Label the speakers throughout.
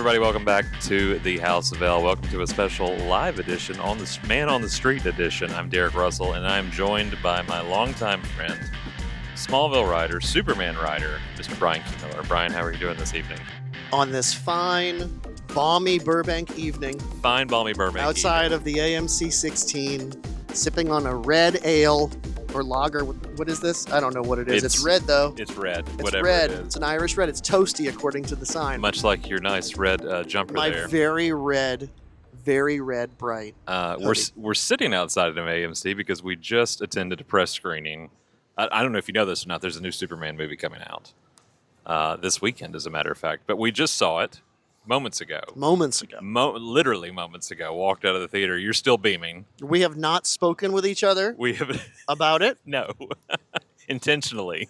Speaker 1: everybody. Welcome back to the House of L. Welcome to a special live edition on the Man on the Street edition. I'm Derek Russell, and I'm joined by my longtime friend, Smallville writer, Superman writer, Mr. Bryan Q. Miller. Bryan, how are you doing this evening?
Speaker 2: On this fine, balmy Burbank evening.
Speaker 1: Fine, balmy Burbank
Speaker 2: outside
Speaker 1: evening.
Speaker 2: Of the AMC 16, sipping on a red ale or lager. What is this? I don't know what it is. It's red, though.
Speaker 1: It's red,
Speaker 2: it's
Speaker 1: whatever
Speaker 2: red.
Speaker 1: it is.
Speaker 2: It's an Irish red. It's toasty, according to the sign.
Speaker 1: Much like your nice red jumper
Speaker 2: My
Speaker 1: there.
Speaker 2: very red, bright
Speaker 1: We're sitting outside of an AMC because we just attended a press screening. I don't know if you know this or not. There's a new Superman movie coming out this weekend, as a matter of fact. But we just saw it moments ago. Literally moments ago. Walked out of the theater. You're still beaming.
Speaker 2: We have not spoken with each other about it.
Speaker 1: No. Intentionally.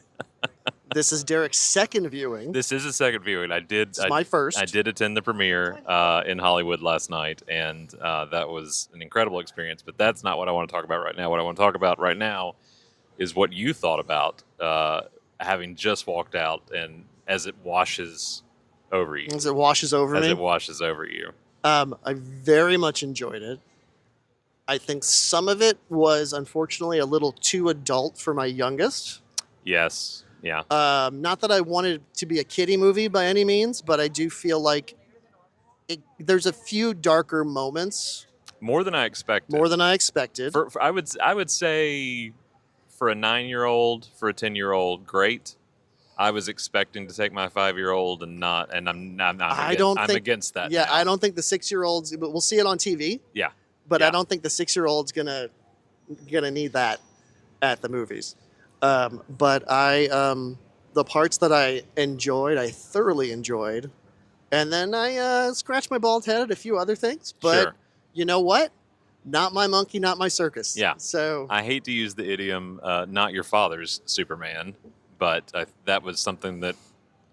Speaker 2: This is Derek's second viewing.
Speaker 1: This is a second viewing.
Speaker 2: It's my first.
Speaker 1: I did attend the premiere in Hollywood last night, and that was an incredible experience. But that's not what I want to talk about right now. What I want to talk about right now is what you thought about having just walked out and as it washes over you.
Speaker 2: As it washes over me?
Speaker 1: As it washes over you.
Speaker 2: I very much enjoyed it. I think some of it was, unfortunately, a little too adult for my youngest.
Speaker 1: Yes. Yeah.
Speaker 2: Not that I wanted it to be a kiddie movie by any means, but I do feel like there's a few darker moments.
Speaker 1: More than I expected. I would say for a 9-year-old, for a 10-year-old, great. I was expecting to take my 5-year-old I'm against that.
Speaker 2: Yeah,
Speaker 1: now.
Speaker 2: I don't think the 6-year-olds. We'll see it on TV.
Speaker 1: Yeah.
Speaker 2: But
Speaker 1: yeah.
Speaker 2: I don't think the 6-year-old's gonna need that at the movies. But the parts that I enjoyed, I thoroughly enjoyed, and then I scratched my bald head at a few other things. But
Speaker 1: sure.
Speaker 2: You know what? Not my monkey, not my circus.
Speaker 1: Yeah.
Speaker 2: So
Speaker 1: I hate to use the idiom, not your father's Superman, but that was something that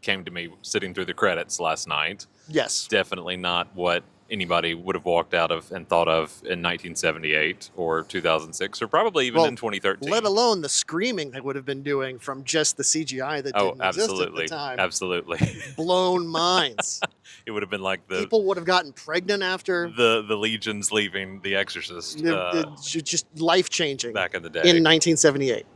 Speaker 1: came to me sitting through the credits last night.
Speaker 2: Yes.
Speaker 1: Definitely not what anybody would have walked out of and thought of in 1978 or 2006 or probably even in 2013.
Speaker 2: Let alone the screaming they would have been doing from just the CGI that didn't exist at the time.
Speaker 1: Absolutely.
Speaker 2: Blown minds.
Speaker 1: It would have been like
Speaker 2: people would have gotten pregnant after
Speaker 1: the legions leaving The Exorcist.
Speaker 2: Just life-changing
Speaker 1: back in the day.
Speaker 2: In 1978.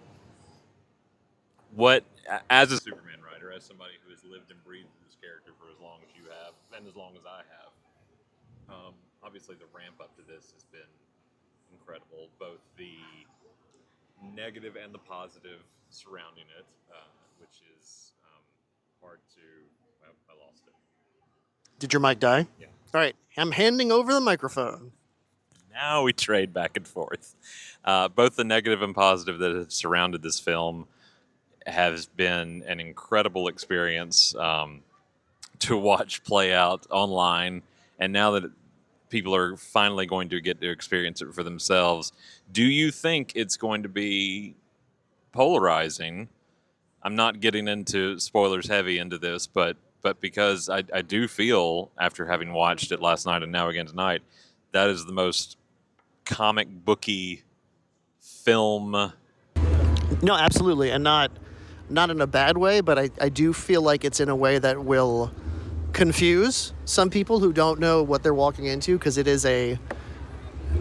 Speaker 1: What, as a Superman writer, as somebody who has lived and breathed this character for as long as you have and as long as I have, obviously the ramp up to this has been incredible, both the negative and the positive surrounding it, which is hard to... I lost it.
Speaker 2: Did your mic die?
Speaker 1: Yeah.
Speaker 2: All right, I'm handing over the microphone.
Speaker 1: Now we trade back and forth. Both the negative and positive that have surrounded this film has been an incredible experience to watch play out online, and now that people are finally going to get to experience it for themselves. Do you think it's going to be polarizing? I'm not getting into spoilers heavy into this, but because I do feel, after having watched it last night and now again tonight, that is the most comic booky film.
Speaker 2: No, absolutely, and not in a bad way, but I do feel like it's in a way that will confuse some people who don't know what they're walking into, because it is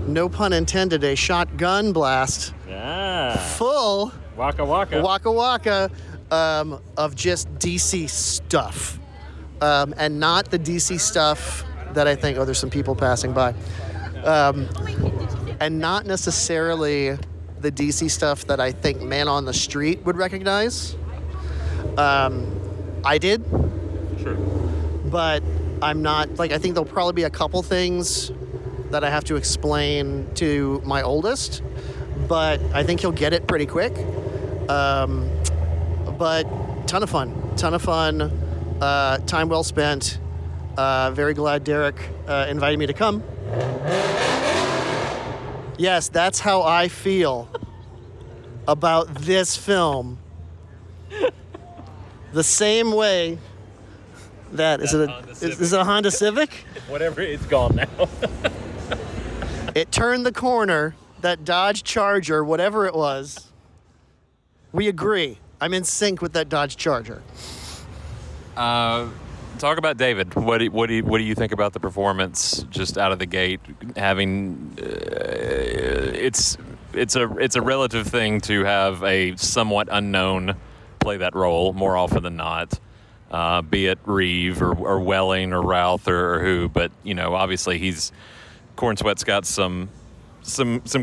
Speaker 2: no pun intended, a shotgun blast.
Speaker 1: Yeah.
Speaker 2: Full
Speaker 1: Waka waka.
Speaker 2: Waka waka of just DC stuff. And not the DC stuff that I think, there's some people passing by. And not necessarily the DC stuff that I think Man on the Street would recognize. I did.
Speaker 1: Sure.
Speaker 2: But I'm not, I think there'll probably be a couple things that I have to explain to my oldest, but I think he'll get it pretty quick. But ton of fun, time well spent. Very glad Derek invited me to come. Yes, that's how I feel about this film. The same way that is it a Honda Civic?
Speaker 1: Whatever, it's gone now.
Speaker 2: It turned the corner, that Dodge Charger, whatever it was. We agree. I'm in sync with that Dodge Charger.
Speaker 1: Talk about David. What do you think about the performance just out of the gate? Having it's a relative thing to have a somewhat unknown play that role more often than not, be it Reeve or Welling or Routh or who. But obviously Corn Sweat's got some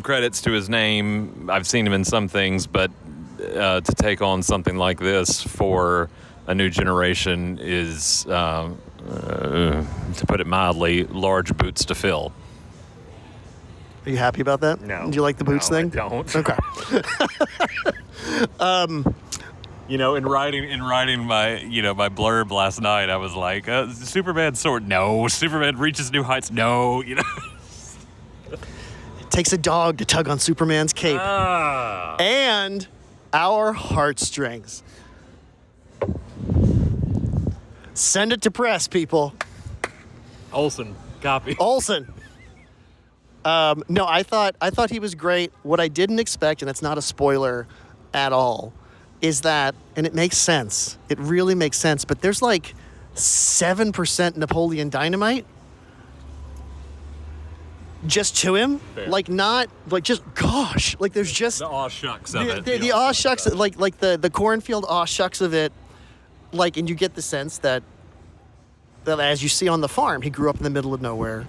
Speaker 1: credits to his name. I've seen him in some things, but to take on something like this for a new generation is, to put it mildly, large boots to fill.
Speaker 2: Are you happy about that?
Speaker 1: No.
Speaker 2: Do you like the boots thing?
Speaker 1: I don't.
Speaker 2: Okay.
Speaker 1: In writing my blurb last night, I was like, Superman's sword. No. Superman reaches new heights. No.
Speaker 2: It takes a dog to tug on Superman's cape. And our heartstrings. Send it to press, people.
Speaker 1: Olsen, copy.
Speaker 2: Olsen. No, I thought he was great. What I didn't expect, and it's not a spoiler at all, is that, and it makes sense. It really makes sense. But there's like 7% Napoleon Dynamite just to him.
Speaker 1: Fair.
Speaker 2: Like not like just gosh. Like there's just
Speaker 1: The aw shucks of it.
Speaker 2: the aw shucks, like the cornfield aw shucks of it. Like, and you get the sense that as you see on the farm, he grew up in the middle of nowhere.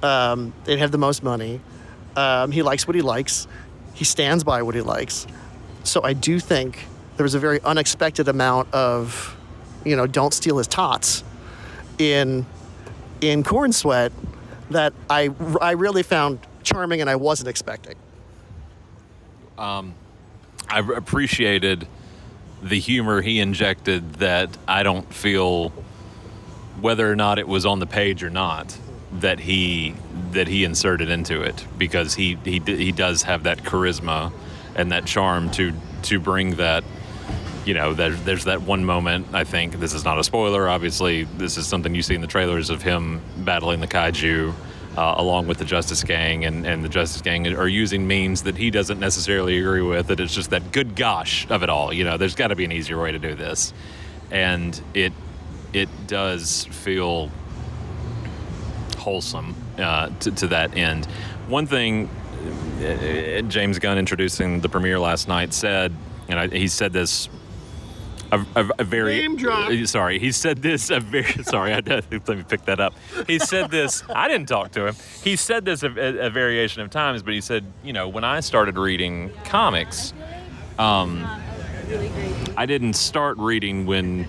Speaker 2: They have the most money. He likes what he likes. He stands by what he likes. So I do think there was a very unexpected amount of, don't steal his tots in Corn Sweat that I really found charming and I wasn't expecting.
Speaker 1: I appreciated the humor he injected that I don't feel, whether or not it was on the page or not, that he inserted into it, because he does have that charisma and that charm to bring that. There's that one moment, I think, this is not a spoiler, obviously, this is something you see in the trailers of him battling the kaiju along with the Justice Gang, and the Justice Gang are using means that he doesn't necessarily agree with, that it's just that good gosh of it all. There's got to be an easier way to do this. And it does feel wholesome to that end. One thing James Gunn, introducing the premiere last night, said, and he said this a very
Speaker 2: name drop.
Speaker 1: Sorry, he said this a very sorry. Let me pick that up. He said this. I didn't talk to him. He said this a variation of times, but he said, when I started reading comics, I didn't start reading when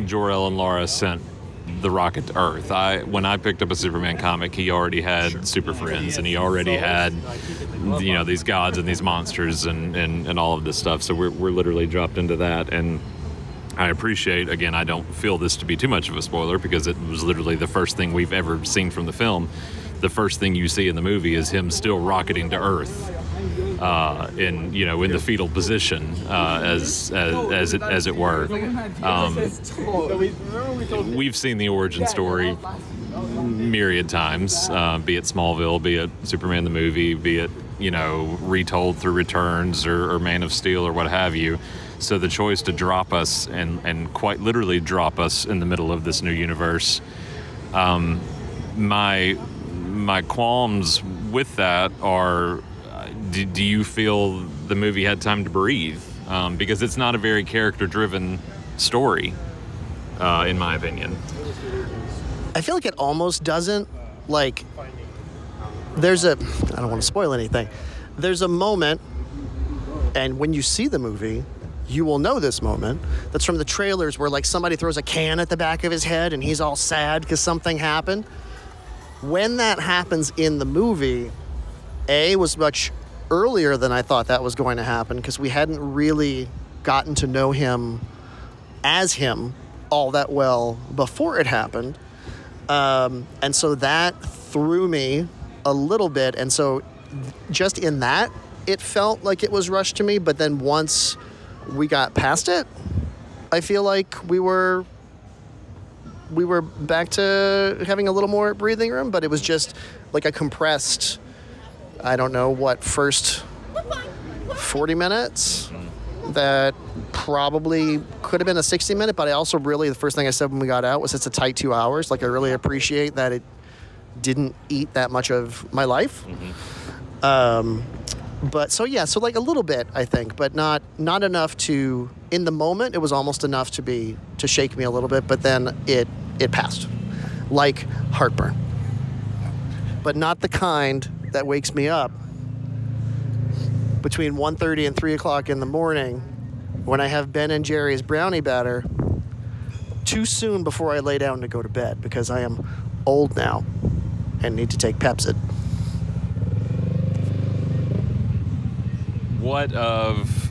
Speaker 1: Jor-El and Lara sent the rocket to Earth. When I picked up a Superman comic, he already had Super Friends, and he already had these gods and these monsters and all of this stuff. So we're literally dropped into that, and I appreciate, again, I don't feel this to be too much of a spoiler because it was literally the first thing we've ever seen from the film. The first thing you see in the movie is him still rocketing to Earth, in the fetal position, as it were. We've seen the origin story myriad times, be it Smallville, be it Superman the movie, be it retold through Returns or Man of Steel or what have you. So the choice to drop us and quite literally drop us in the middle of this new universe, my qualms with that are, do you feel the movie had time to breathe? Because it's not a very character-driven story, in my opinion.
Speaker 2: I feel like it almost doesn't. Like, I don't want to spoil anything. There's a moment, and when you see the movie, you will know this moment. That's from the trailers where, like, somebody throws a can at the back of his head and he's all sad because something happened. When that happens in the movie, was much earlier than I thought that was going to happen, because we hadn't really gotten to know him as him all that well before it happened. And so that threw me a little bit. And so just in that, it felt like it was rushed to me. But then once we got past it, I feel like we were back to having a little more breathing room, but it was just like a compressed, I don't know what, first 40 minutes, that probably could have been a 60-minute, but I also really, the first thing I said when we got out was it's a tight 2 hours. Like, I really appreciate that it didn't eat that much of my life. But so like a little bit, I think, but not enough to, in the moment, it was almost enough to shake me a little bit, but then it passed. Like heartburn. But not the kind that wakes me up between 1:30 and 3 o'clock in the morning when I have Ben and Jerry's brownie batter too soon before I lay down to go to bed, because I am old now and need to take Pepsid.
Speaker 1: What of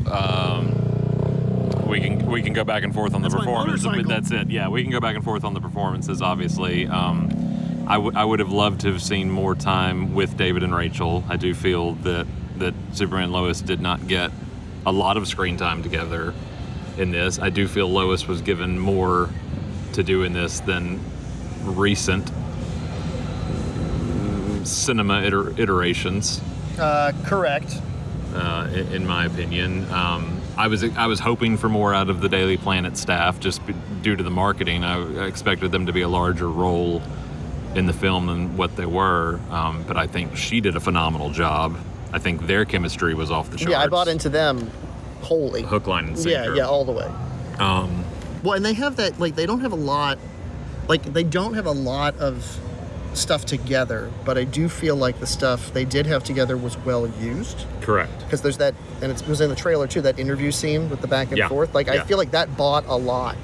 Speaker 1: we can go back and forth on the performance, but that's it. Yeah, we can go back and forth on the performances. Obviously, I would have loved to have seen more time with David and Rachel. I do feel that Superman and Lois did not get a lot of screen time together in this. I do feel Lois was given more to do in this than recent cinema iterations.
Speaker 2: Correct.
Speaker 1: In my opinion, I was hoping for more out of the Daily Planet staff, just due to the marketing. I expected them to be a larger role in the film than what they were, but I think she did a phenomenal job. I think their chemistry was off the charts.
Speaker 2: Yeah, I bought into them wholly.
Speaker 1: Hook, line, and sinker.
Speaker 2: Yeah, all the way. Well, and they have that, like, they don't have a lot of stuff together, but I do feel like the stuff they did have together was well used.
Speaker 1: Correct.
Speaker 2: Because there's that, and it was in the trailer too, that interview scene with the back and forth. Like, I feel like that bought a lot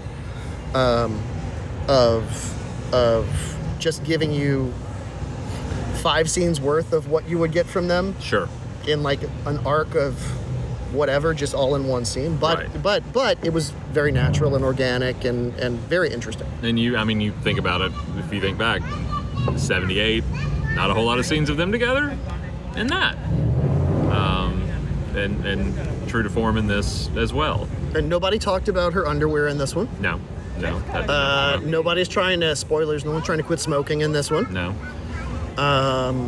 Speaker 2: of just giving you 5 scenes worth of what you would get from them.
Speaker 1: Sure.
Speaker 2: In like an arc of whatever, just all in one scene. But it was very natural and organic and very interesting.
Speaker 1: And you think about it, if you think back, 78, not a whole lot of scenes of them together in that. And true to form in this as well.
Speaker 2: And nobody talked about her underwear in this one.
Speaker 1: No.
Speaker 2: Nobody's trying to, spoilers, no one's trying to quit smoking in this one.
Speaker 1: No.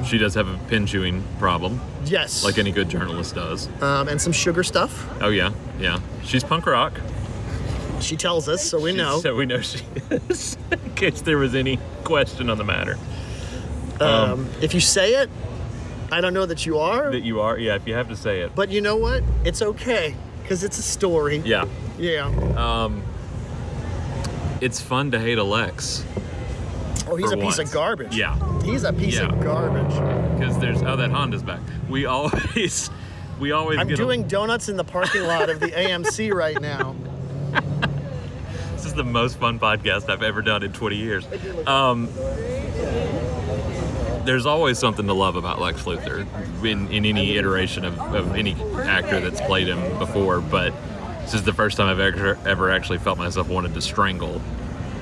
Speaker 1: She does have a pin chewing problem.
Speaker 2: Yes.
Speaker 1: Like any good journalist does.
Speaker 2: And some sugar stuff.
Speaker 1: Oh, yeah. She's punk rock.
Speaker 2: She tells us, so we know.
Speaker 1: So we know she is, in case there was any question on the matter.
Speaker 2: If you say it, I don't know that you are.
Speaker 1: That you are, yeah, if you have to say it.
Speaker 2: But you know what? It's okay, because it's a story.
Speaker 1: Yeah.
Speaker 2: Yeah.
Speaker 1: It's fun to hate Alex.
Speaker 2: Oh, he's a piece of garbage.
Speaker 1: Yeah.
Speaker 2: He's a piece of garbage.
Speaker 1: Because that Honda's back. We always
Speaker 2: I'm doing donuts in the parking lot of the AMC right now.
Speaker 1: This is the most fun podcast I've ever done in 20 years. There's always something to love about Lex Luthor in any iteration of any actor that's played him before, but this is the first time I've ever actually felt myself wanted to strangle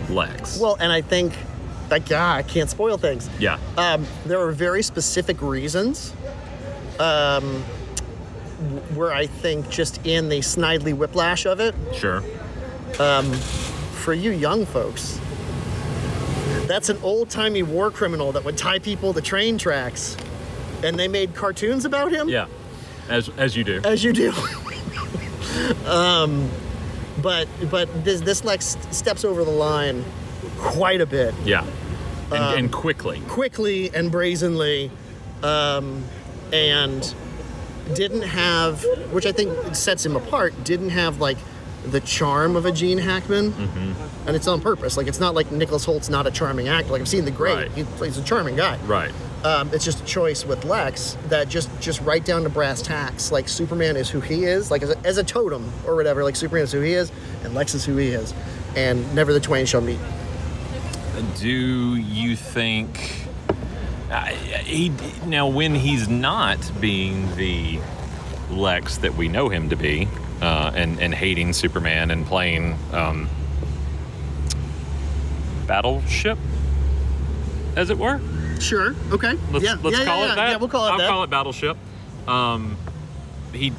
Speaker 1: Lex.
Speaker 2: Well, and I think, like, I can't spoil things.
Speaker 1: Yeah.
Speaker 2: There are very specific reasons where I think just in the snidely whiplash of it.
Speaker 1: Sure.
Speaker 2: For you young folks, that's an old-timey war criminal that would tie people to train tracks, and they made cartoons about him.
Speaker 1: Yeah, as you do.
Speaker 2: As you do. But this Lex steps over the line quite a bit.
Speaker 1: Yeah, and quickly.
Speaker 2: Quickly and brazenly, and didn't have, which I think sets him apart, didn't have like the charm of a Gene Hackman, and it's on purpose. Like, it's not like Nicholas Holt's not a charming actor. Like, I've seen The Great,
Speaker 1: right.
Speaker 2: He plays a charming guy.
Speaker 1: Right.
Speaker 2: It's just a choice with Lex that just right down to brass tacks. Like, Superman is who he is, like as a totem or whatever. Like, Superman is who he is, and Lex is who he is, and never the twain shall meet.
Speaker 1: Do you think now when he's not being the Lex that we know him to be, and hating Superman and playing Battleship, as it were?
Speaker 2: Sure. Okay.
Speaker 1: Let's call it that.
Speaker 2: Yeah, we'll call it that.
Speaker 1: I'll call it Battleship. He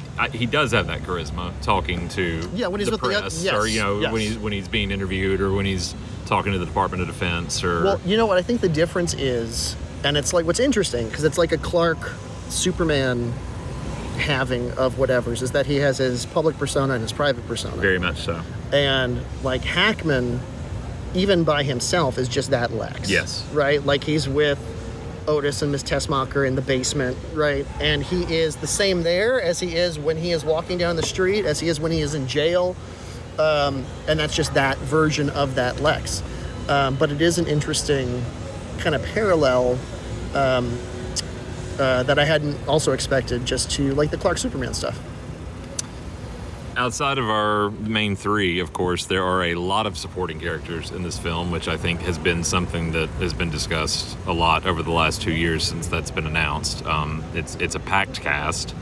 Speaker 1: does have that charisma talking to
Speaker 2: when he's
Speaker 1: the
Speaker 2: with
Speaker 1: press,
Speaker 2: the
Speaker 1: or when he's being interviewed, or when he's talking to the Department of Defense, or
Speaker 2: well, you know what I think the difference is, and it's like what's interesting because it's like a Clark Superman having of whatever's is that he has his public persona and his private persona.
Speaker 3: Very much so.
Speaker 2: And like Hackman, even by himself, is just that Lex.
Speaker 3: Yes.
Speaker 2: Right? Like he's with Otis and Miss Tessmacher in the basement, right? And he is the same there as he is when he is walking down the street, as he is when he is in jail. And that's just that version of that Lex. But it is an interesting kind of parallel that I hadn't also expected just to like the Clark Superman stuff.
Speaker 3: Outside of our main three, of course, there are a lot of supporting characters in this film, which I think has been something that has been discussed a lot over the last 2 years since that's been announced. It's a packed cast.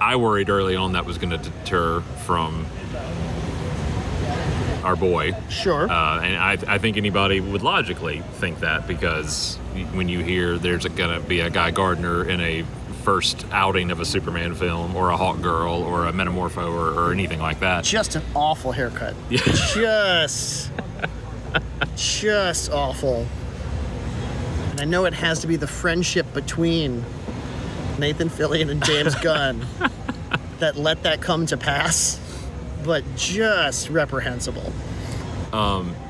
Speaker 3: I worried early on that was going to deter from our boy.
Speaker 2: Sure.
Speaker 3: And I think anybody would logically think that, because when you hear there's going to be a Guy Gardner in a first outing of a Superman film, or a Hawk Girl, or a Metamorpho, or anything like that.
Speaker 2: Just an awful haircut. Just awful. And I know it has to be the friendship between Nathan Fillion and James Gunn that let that come to pass, but just reprehensible.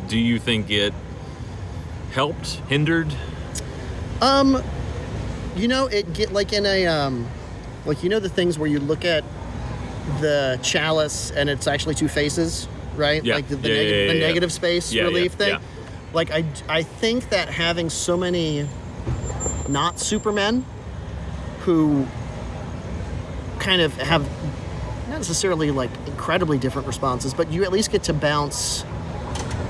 Speaker 3: Do you think it helped, hindered?
Speaker 2: You know, it get like in a like, you know, the things where you look at the chalice and it's actually two faces, right?
Speaker 3: Yeah.
Speaker 2: Like the
Speaker 3: Yeah.
Speaker 2: negative space relief thing.
Speaker 3: Yeah.
Speaker 2: Like I think that having so many not Supermen who kind of have not necessarily like incredibly different responses, but you at least get to bounce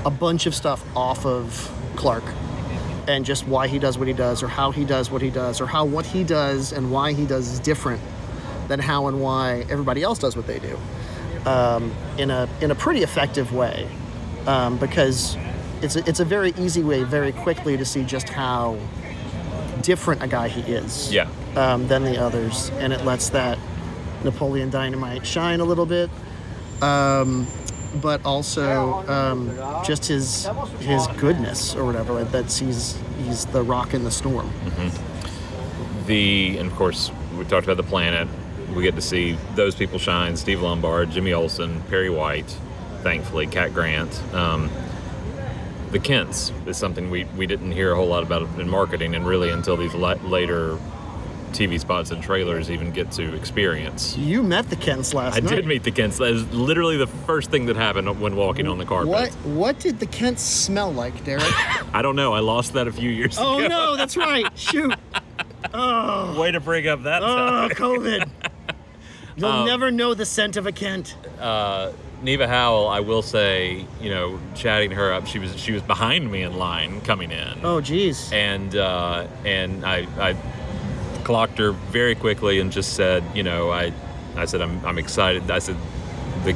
Speaker 2: a bunch of stuff off of Clark. And just why he does what he does, or how he does what he does, or how what he does and why he does is different than how and why everybody else does what they do, in a pretty effective way, because it's a very easy way, very quickly, to see just how different a guy he is than the others, and it lets that Napoleon Dynamite shine a little bit. But also just his goodness or whatever. Like that's he's the rock in the storm.
Speaker 3: And of course, we talked about the planet. We get to see those people shine: Steve Lombard, Jimmy Olsen, Perry White, thankfully, Cat Grant. The Kents is something we didn't hear a whole lot about in marketing, and really until these later TV spots and trailers even get to experience.
Speaker 2: You met the Kents last night.
Speaker 3: I did meet the Kents. That is literally the first thing that happened when walking on the carpet.
Speaker 2: What did the Kents smell like, Derek?
Speaker 3: I don't know. I lost that a few years ago.
Speaker 2: Oh no, that's right. Shoot. Oh.
Speaker 3: Way to bring up that
Speaker 2: Oh,
Speaker 3: time.
Speaker 2: COVID. You'll never know the scent of a Kent.
Speaker 3: Neva Howell, I will say, chatting her up, she was behind me in line coming in.
Speaker 2: Oh, geez.
Speaker 3: And I clocked her very quickly and just said, I said, I'm excited. I said, the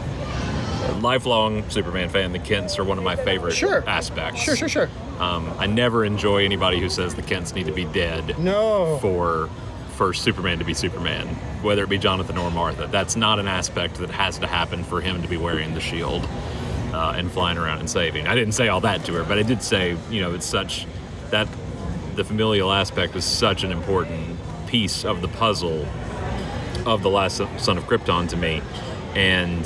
Speaker 3: lifelong Superman fan, the Kents are one of my favorite aspects.
Speaker 2: Sure.
Speaker 3: I never enjoy anybody who says the Kents need to be dead for Superman to be Superman, whether it be Jonathan or Martha. That's not an aspect that has to happen for him to be wearing the shield and flying around and saving. I didn't say all that to her, but I did say, it's such that the familial aspect is such an important piece of the puzzle of The Last Son of Krypton to me. And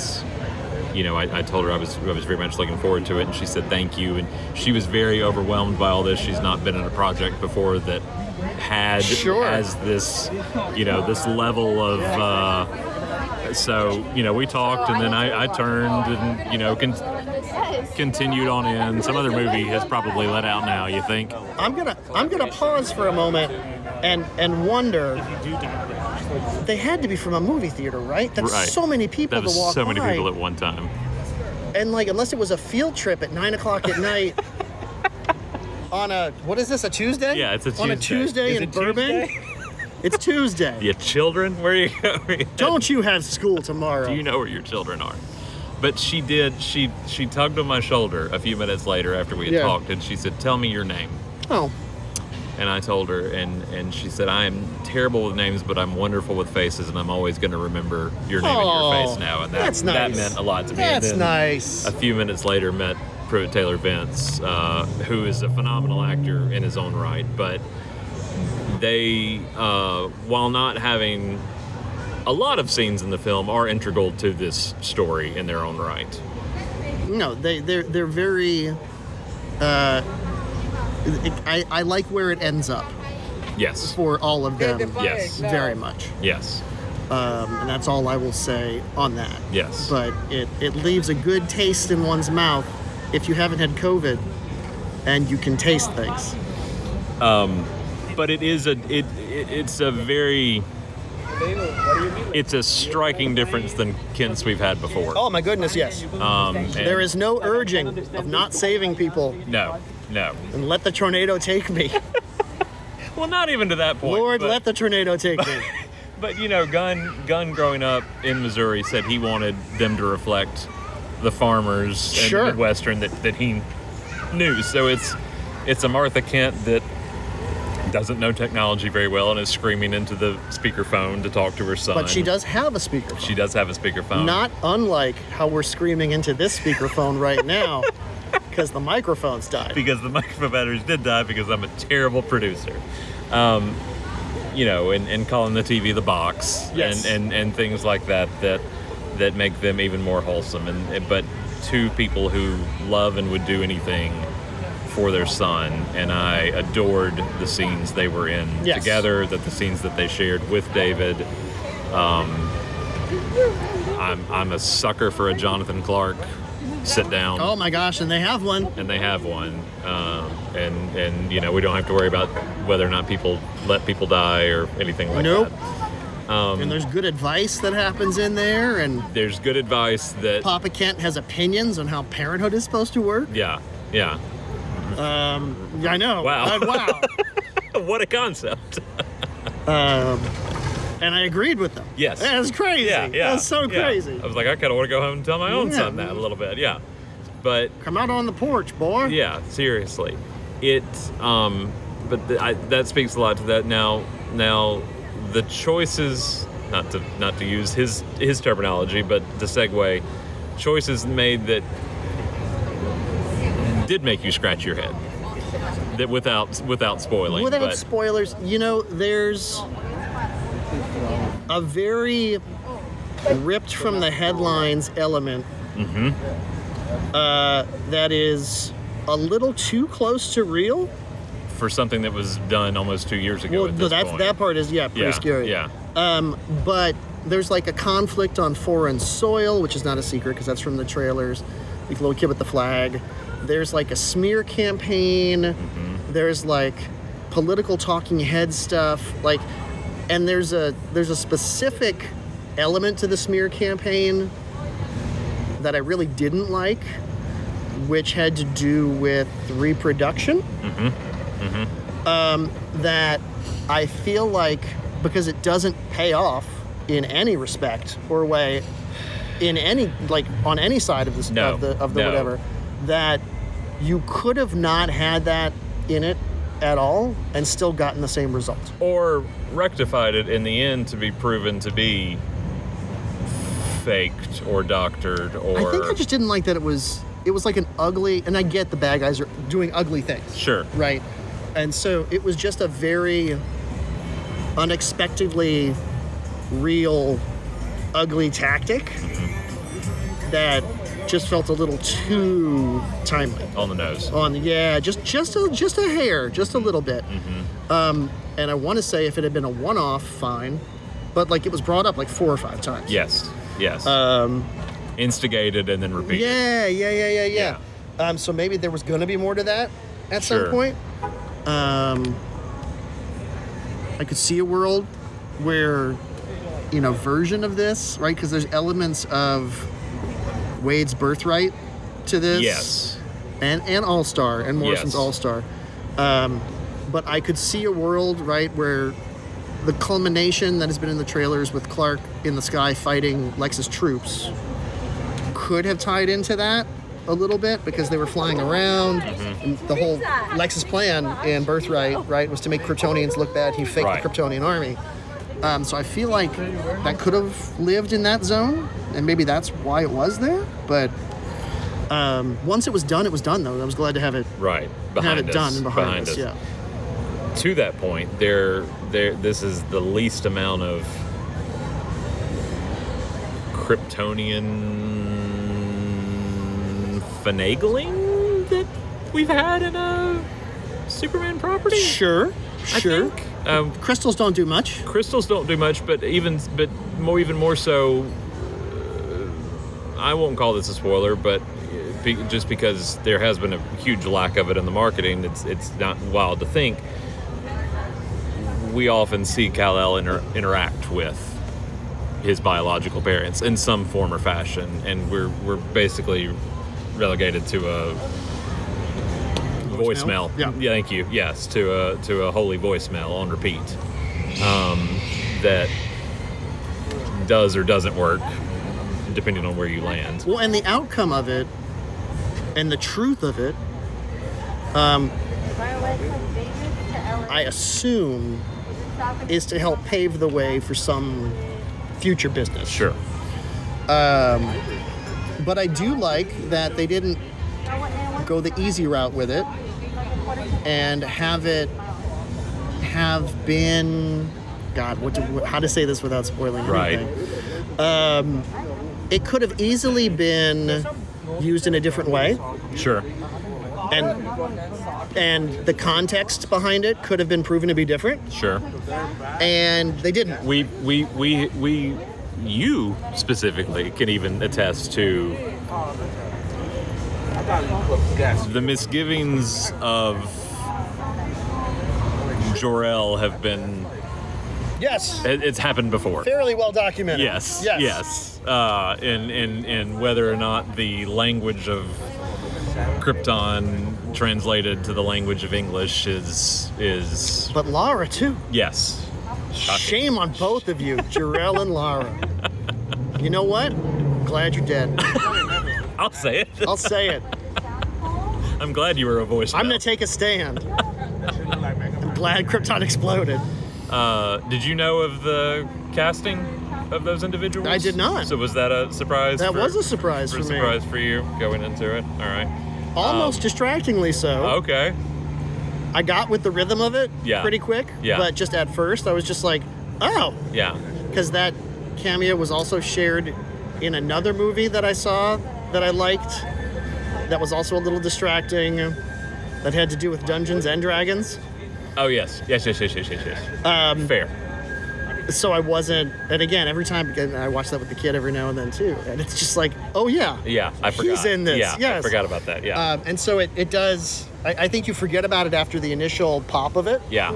Speaker 3: I told her I was very much looking forward to it, and she said thank you, and she was very overwhelmed by all this. She's not been in a project before that had as this this level of so we talked, and then I turned and continued on in. Some other movie has probably let out now, you think?
Speaker 2: I'm gonna pause for a moment and wonder, they had to be from a movie theater, right? That's
Speaker 3: right.
Speaker 2: So many people
Speaker 3: that was
Speaker 2: to walk
Speaker 3: so many
Speaker 2: by.
Speaker 3: people at one time.
Speaker 2: And unless it was a field trip at 9:00 at night on a, what is this, a Tuesday?
Speaker 3: Yeah, it's a Tuesday.
Speaker 2: On a Tuesday in Burbank? It's Tuesday.
Speaker 3: Your children? Where are you going?
Speaker 2: Don't you have school tomorrow?
Speaker 3: Do you know where your children are? But she did. She tugged on my shoulder a few minutes later after we had talked, and she said, "Tell me your name."
Speaker 2: Oh.
Speaker 3: And I told her, and she said, "I am terrible with names, but I'm wonderful with faces, and I'm always going to remember your name and your face now." And
Speaker 2: that's nice.
Speaker 3: That meant a lot to me.
Speaker 2: That's
Speaker 3: and then
Speaker 2: nice.
Speaker 3: A few minutes later, met Pruitt Taylor Vince, who is a phenomenal actor in his own right, but they, while not having a lot of scenes in the film, are integral to this story in their own right.
Speaker 2: No, they're very. I like where it ends up
Speaker 3: Yes.
Speaker 2: for all of them.
Speaker 3: Yes.
Speaker 2: Very much.
Speaker 3: Yes.
Speaker 2: And that's all I will say on that.
Speaker 3: Yes.
Speaker 2: But it leaves a good taste in one's mouth if you haven't had COVID and you can taste things.
Speaker 3: But it is it's a very, it's a striking difference than Kents we've had before.
Speaker 2: Oh my goodness, yes. There is no urging of not saving people
Speaker 3: No.
Speaker 2: and let the tornado take me.
Speaker 3: Well, not even to that point.
Speaker 2: Lord,
Speaker 3: but,
Speaker 2: let the tornado take me.
Speaker 3: But Gunn growing up in Missouri said he wanted them to reflect the farmers and
Speaker 2: Sure.
Speaker 3: the Midwestern that he knew. So it's a Martha Kent that doesn't know technology very well and is screaming into the speakerphone to talk to her son.
Speaker 2: But she does have a speakerphone.
Speaker 3: She does have a speakerphone.
Speaker 2: Not unlike how we're screaming into this speakerphone right now because the microphones died.
Speaker 3: Because the microphone batteries did die because I'm a terrible producer. And calling the TV the box.
Speaker 2: Yes.
Speaker 3: And things like that make them even more wholesome. But two people who love and would do anything for their son, and I adored the scenes they were in together, the scenes that they shared with David. I'm a sucker for a Jonathan Clark sit down.
Speaker 2: Oh my gosh, and they have one.
Speaker 3: And they have one. And we don't have to worry about whether or not people let people die or anything like
Speaker 2: Nope.
Speaker 3: that.
Speaker 2: And there's good advice that happens in there, and
Speaker 3: There's good advice that
Speaker 2: Papa Kent has opinions on how parenthood is supposed to work.
Speaker 3: yeah.
Speaker 2: I know.
Speaker 3: Wow.
Speaker 2: Wow.
Speaker 3: What a concept.
Speaker 2: And I agreed with them.
Speaker 3: Yes.
Speaker 2: That's crazy.
Speaker 3: Yeah.
Speaker 2: That's so
Speaker 3: yeah.
Speaker 2: crazy.
Speaker 3: I was like, I kind of want to go home and tell my own
Speaker 2: Yeah.
Speaker 3: son that a little bit. Yeah. But
Speaker 2: Come out on the porch, boy.
Speaker 3: yeah, seriously, that speaks a lot to that. Now the choices, not to use his terminology, but to segue, choices made that did make you scratch your head. That without spoiling.
Speaker 2: Without spoilers, there's a very ripped from the headlines element that is a little too close to real.
Speaker 3: for something that was done almost 2 years ago. At this point.
Speaker 2: That part is pretty scary.
Speaker 3: Yeah.
Speaker 2: But there's like a conflict on foreign soil, which is not a secret because that's from the trailers. Like the little kid with the flag. There's like a smear campaign.
Speaker 3: Mm-hmm.
Speaker 2: There's like political talking head stuff. And there's a specific element to the smear campaign that I really didn't like, which had to do with reproduction. That I feel like, because it doesn't pay off in any respect or way, in any, on any side of this
Speaker 3: No.
Speaker 2: of the
Speaker 3: No.
Speaker 2: whatever, that you could have not had that in it at all and still gotten the same result.
Speaker 3: Or rectified it in the end to be proven to be faked or doctored or...
Speaker 2: I think I just didn't like that it was like an ugly, and I get the bad guys are doing ugly things.
Speaker 3: Sure.
Speaker 2: Right. And so it was just a very unexpectedly real ugly tactic that just felt a little too timely.
Speaker 3: On the nose.
Speaker 2: Just a hair, just a little bit. And I want to say if it had been a one-off, fine, but it was brought up 4 or 5 times.
Speaker 3: Yes. Instigated and then repeated.
Speaker 2: Yeah. So maybe there was going to be more to that at some
Speaker 3: Sure.
Speaker 2: point. I could see a world where, version of this, right? Because there's elements of Wade's Birthright to this.
Speaker 3: Yes.
Speaker 2: And All-Star, and Morrison's
Speaker 3: Yes.
Speaker 2: All-Star. But I could see a world, right, where the culmination that has been in the trailers with Clark in the sky fighting Lex's troops could have tied into that a little bit because they were flying around. And the whole Lex's plan in Birthright, right, was to make Kryptonians look bad. He faked
Speaker 3: Right.
Speaker 2: the Kryptonian army. So I feel like that could have lived in that zone, and maybe that's why it was there. But once it was done, though. I was glad to have it
Speaker 3: Right.
Speaker 2: have
Speaker 3: Behind
Speaker 2: it
Speaker 3: us.
Speaker 2: done and behind us. Yeah.
Speaker 3: to that point, this is the least amount of Kryptonian finagling that we've had in a Superman property.
Speaker 2: Sure.
Speaker 3: I think.
Speaker 2: Crystals don't do much.
Speaker 3: Crystals don't do much, but even more so. I won't call this a spoiler, but just because there has been a huge lack of it in the marketing, it's not wild to think. We often see Kal-El interact with his biological parents in some form or fashion, and we're basically relegated to a voicemail.
Speaker 2: Yeah,
Speaker 3: thank you. Yes, to a holy voicemail on repeat that does or doesn't work depending on where you land.
Speaker 2: Well, and the outcome of it, and the truth of it, I assume, is to help pave the way for some future business.
Speaker 3: Sure.
Speaker 2: But I do like that they didn't go the easy route with it and have been, God, how to say this without spoiling anything.
Speaker 3: Right.
Speaker 2: It could have easily been used in a different way.
Speaker 3: Sure.
Speaker 2: And the context behind it could have been proven to be different.
Speaker 3: Sure.
Speaker 2: And they didn't.
Speaker 3: You specifically can even attest to the misgivings of Jor-El have been.
Speaker 2: Yes.
Speaker 3: It's happened before.
Speaker 2: Fairly well documented.
Speaker 3: Yes. In whether or not the language of Krypton translated to the language of English is.
Speaker 2: But Lara too.
Speaker 3: Yes. Shocking.
Speaker 2: Shame on both of you, Jor-El and Lara. You know what? Glad you're dead.
Speaker 3: I'll say it.
Speaker 2: I'll say it.
Speaker 3: I'm glad you were a voice.
Speaker 2: I'm gonna take a stand. I'm glad Krypton exploded.
Speaker 3: Did you know of the casting of those individuals?
Speaker 2: I did not.
Speaker 3: So was that a surprise?
Speaker 2: That was a surprise for me.
Speaker 3: Surprise for you going into it. All right.
Speaker 2: Almost distractingly so.
Speaker 3: Okay.
Speaker 2: I got with the rhythm of it pretty quick.
Speaker 3: Yeah.
Speaker 2: But just at first, I was just like, oh.
Speaker 3: Yeah.
Speaker 2: Because that cameo was also shared in another movie that I saw that I liked. That was also a little distracting. That had to do with Dungeons and Dragons.
Speaker 3: Oh, yes. Yes. Fair.
Speaker 2: So I wasn't, and again, every time, and I watch that with the kid every now and then too, and it's just like, oh yeah.
Speaker 3: Yeah, I forgot.
Speaker 2: He's in this,
Speaker 3: yeah,
Speaker 2: yes.
Speaker 3: I forgot about that, yeah.
Speaker 2: And so it does, I think you forget about it after the initial pop of it.
Speaker 3: Yeah.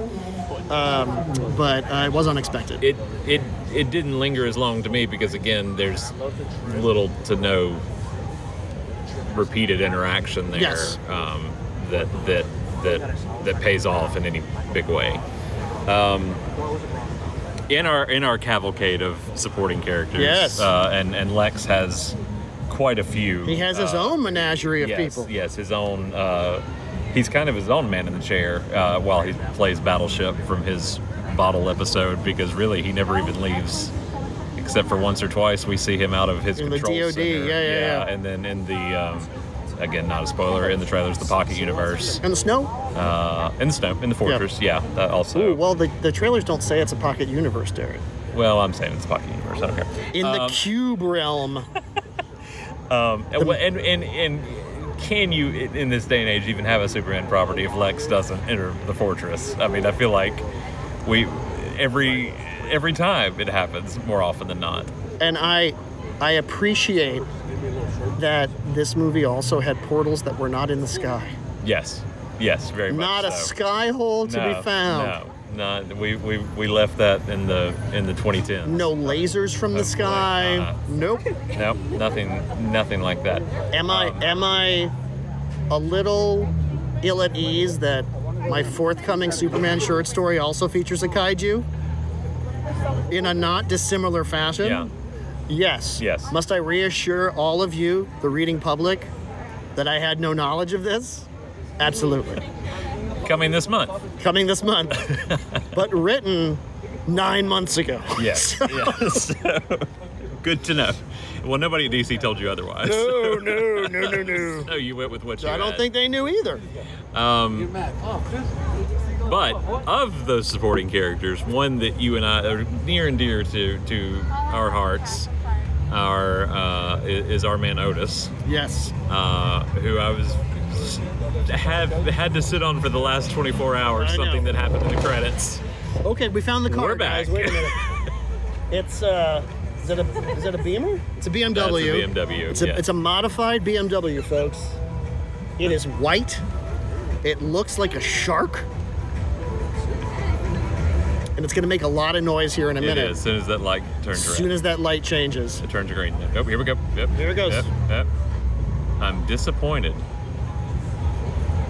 Speaker 2: But it was unexpected.
Speaker 3: It didn't linger as long to me because, again, there's little to no repeated interaction there.
Speaker 2: Yes.
Speaker 3: That pays off in any big way. In our cavalcade of supporting characters,
Speaker 2: yes,
Speaker 3: and Lex has quite a few.
Speaker 2: He has his own menagerie of people.
Speaker 3: Yes, his own. He's kind of his own man in the chair while he plays Battleship from his bottle episode, because really he never even leaves, except for once or twice we see him out of his control
Speaker 2: the DOD.
Speaker 3: center.
Speaker 2: Yeah.
Speaker 3: And then in the again, not a spoiler, in the trailers, the Pocket Universe.
Speaker 2: In the snow?
Speaker 3: In the snow, in the fortress, yeah, that also.
Speaker 2: Ooh, well, the trailers don't say it's a Pocket Universe, Derek.
Speaker 3: Well, I'm saying it's a Pocket Universe, I don't care.
Speaker 2: In the cube realm.
Speaker 3: And can you, in this day and age, even have a Superman property if Lex doesn't enter the fortress? I mean, I feel like every time it happens more often than not.
Speaker 2: And I appreciate that this movie also had portals that were not in the sky.
Speaker 3: Yes, very much.
Speaker 2: Not a sky hole to be found.
Speaker 3: No, we left that in the 2010s.
Speaker 2: No lasers from the sky. Nope.
Speaker 3: Nope, nothing like that.
Speaker 2: Am I a little ill at ease that my forthcoming Superman short story also features a kaiju in a not dissimilar fashion?
Speaker 3: Yeah.
Speaker 2: Yes.
Speaker 3: Yes.
Speaker 2: Must I reassure all of you, the reading public, that I had no knowledge of this? Absolutely.
Speaker 3: Coming this month.
Speaker 2: But written 9 months ago.
Speaker 3: Yes. Yes. Good to know. Well, nobody at DC told you otherwise.
Speaker 2: No.
Speaker 3: So you went with what you
Speaker 2: I don't
Speaker 3: had.
Speaker 2: think they knew either.
Speaker 3: But of those supporting characters, one that you and I are near and dear to our hearts is our man Otis.
Speaker 2: Yes.
Speaker 3: Who I had to sit on for the last 24 hours. Something that happened in the credits.
Speaker 2: Okay, we found the car.
Speaker 3: We're back.
Speaker 2: Guys. Wait a minute. It's is it a Beamer? It's a BMW.
Speaker 3: That's a BMW.
Speaker 2: It's a modified BMW, folks. It is white. It looks like a shark. And it's going to make a lot of noise here in a minute.
Speaker 3: It is, as soon as that light turns red.
Speaker 2: As soon as that light changes.
Speaker 3: It turns green. Oh, here we go. Yep.
Speaker 2: Here it goes.
Speaker 3: Yep. I'm disappointed.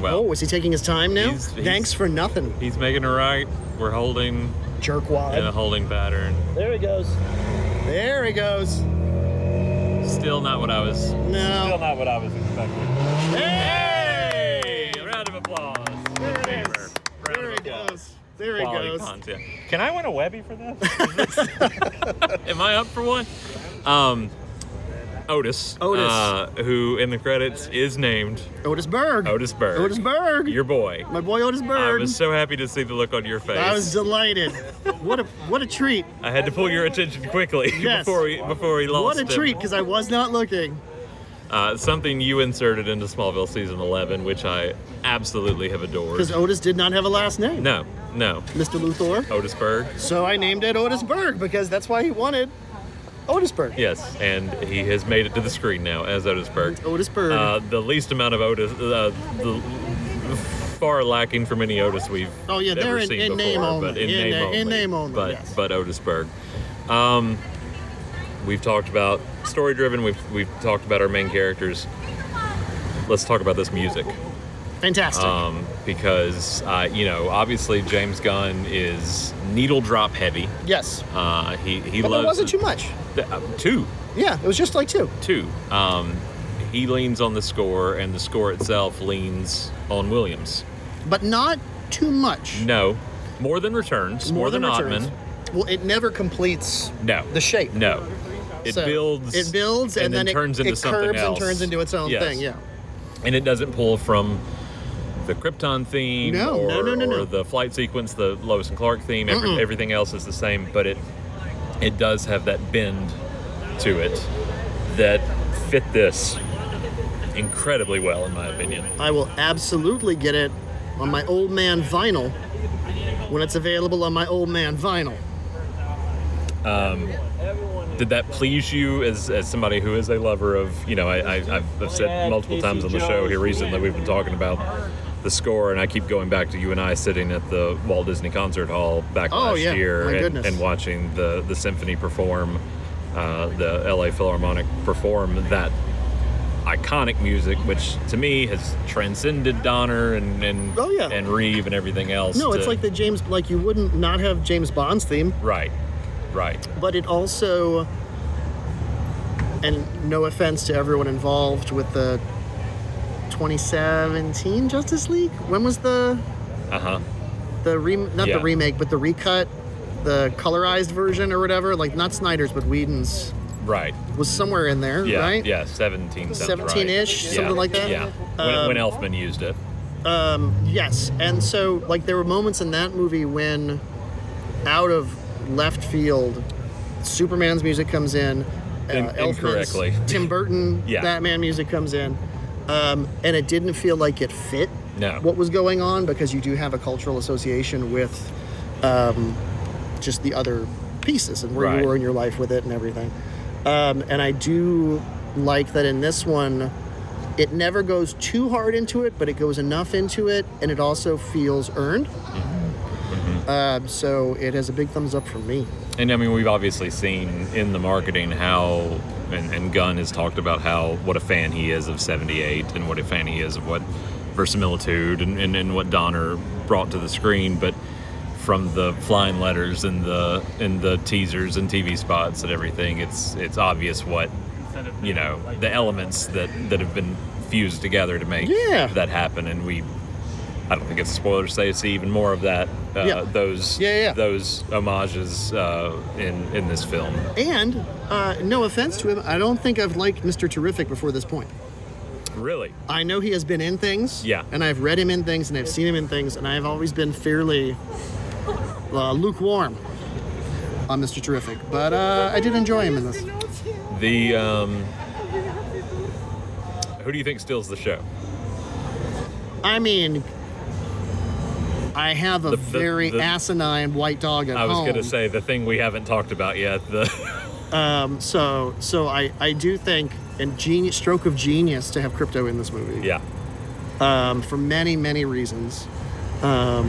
Speaker 3: Well,
Speaker 2: oh, is he taking his time now? Thanks for nothing.
Speaker 3: He's making it right. We're holding
Speaker 2: jerkwad
Speaker 3: in a holding pattern.
Speaker 2: There he goes. There he goes.
Speaker 3: Still not what I was.
Speaker 2: Still
Speaker 3: not what I was expecting. Hey! A round of applause.
Speaker 2: There he goes. There he goes.
Speaker 3: Content. Can I win a Webby for this? Am I up for one? Otis. Who in the credits is named
Speaker 2: Otis Berg.
Speaker 3: Otis Berg.
Speaker 2: Otis Berg.
Speaker 3: Your boy.
Speaker 2: My boy Otis Berg.
Speaker 3: I was so happy to see the look on your face.
Speaker 2: I was delighted. What a treat.
Speaker 3: I had to pull your attention quickly before we lost him.
Speaker 2: What a treat, because I was not looking.
Speaker 3: Something you inserted into Smallville season 11, which I absolutely have adored.
Speaker 2: Because Otis did not have a last name.
Speaker 3: No.
Speaker 2: Mr. Luthor.
Speaker 3: Otis Berg.
Speaker 2: So I named it Otis Berg because that's why he wanted Otis Berg.
Speaker 3: Yes, and he has made it to the screen now as Otis Berg.
Speaker 2: Otis Berg.
Speaker 3: The least amount of Otis, far lacking from any Otis we've ever seen
Speaker 2: in
Speaker 3: before,
Speaker 2: name only.
Speaker 3: But in name only. But Otis Berg. We've talked about story-driven. We've talked about our main characters. Let's talk about this music.
Speaker 2: Fantastic.
Speaker 3: Because obviously James Gunn is needle drop heavy.
Speaker 2: Yes.
Speaker 3: He
Speaker 2: but
Speaker 3: loves.
Speaker 2: There wasn't too much.
Speaker 3: 2.
Speaker 2: Yeah, it was just like 2.
Speaker 3: 2. He leans on the score, and the score itself leans on Williams.
Speaker 2: But not too much.
Speaker 3: No, more than Returns, more than Oddman.
Speaker 2: Well, it never completes the shape.
Speaker 3: No. It builds,
Speaker 2: and then
Speaker 3: turns into something else.
Speaker 2: It curves and turns into its own thing, yeah.
Speaker 3: And it doesn't pull from the Krypton theme
Speaker 2: or
Speaker 3: the flight sequence, the Lois and Clark theme. Everything else is the same, but it does have that bend to it that fit this incredibly well, in my opinion.
Speaker 2: I will absolutely get it on my Old Man vinyl when it's available on my Old Man vinyl.
Speaker 3: Did that please you as somebody who is a lover of, I've said multiple times on the show here recently, we've been talking about the score, and I keep going back to you and I sitting at the Walt Disney Concert Hall back last year and watching the symphony perform, the LA Philharmonic perform that iconic music, which to me has transcended Donner and Reeve and everything else.
Speaker 2: No, it's like you wouldn't not have James Bond's theme.
Speaker 3: Right.
Speaker 2: But it also, and no offense to everyone involved with the 2017 Justice League. When was the the remake, but the recut, the colorized version or whatever? Like not Snyder's, but Whedon's.
Speaker 3: Right.
Speaker 2: Was somewhere in there, right?
Speaker 3: Yeah, 17-ish,
Speaker 2: something like that.
Speaker 3: Yeah. When Elfman used it.
Speaker 2: Yes, and so there were moments in that movie when, out of left field, Superman's music comes in,
Speaker 3: incorrectly.
Speaker 2: Tim Burton Batman music comes in, and it didn't feel like it fit what was going on, because you do have a cultural association with just the other pieces and where you were in your life with it and everything. And I do like that in this one, it never goes too hard into it, but it goes enough into it, and it also feels earned. So it has a big thumbs up from me.
Speaker 3: And I mean, we've obviously seen in the marketing how, and Gunn has talked about what a fan he is of 78 and what a fan he is of what verisimilitude and what Donner brought to the screen. But from the flying letters and the teasers and TV spots and everything, it's obvious what, the elements that have been fused together to make that happen. And I don't think it's a spoiler to say see even more of that. Those homages in this film.
Speaker 2: And no offense to him, I don't think I've liked Mr. Terrific before this point.
Speaker 3: Really?
Speaker 2: I know he has been in things.
Speaker 3: Yeah.
Speaker 2: And I've read him in things, and I've seen him in things, and I've always been fairly lukewarm on Mr. Terrific. But I did enjoy him in this.
Speaker 3: Who do you think steals the show?
Speaker 2: I mean, I have a very asinine white dog at home.
Speaker 3: I was going to say the thing we haven't talked about yet.
Speaker 2: So I do think stroke of genius to have Crypto in this movie.
Speaker 3: Yeah.
Speaker 2: For many, many reasons. I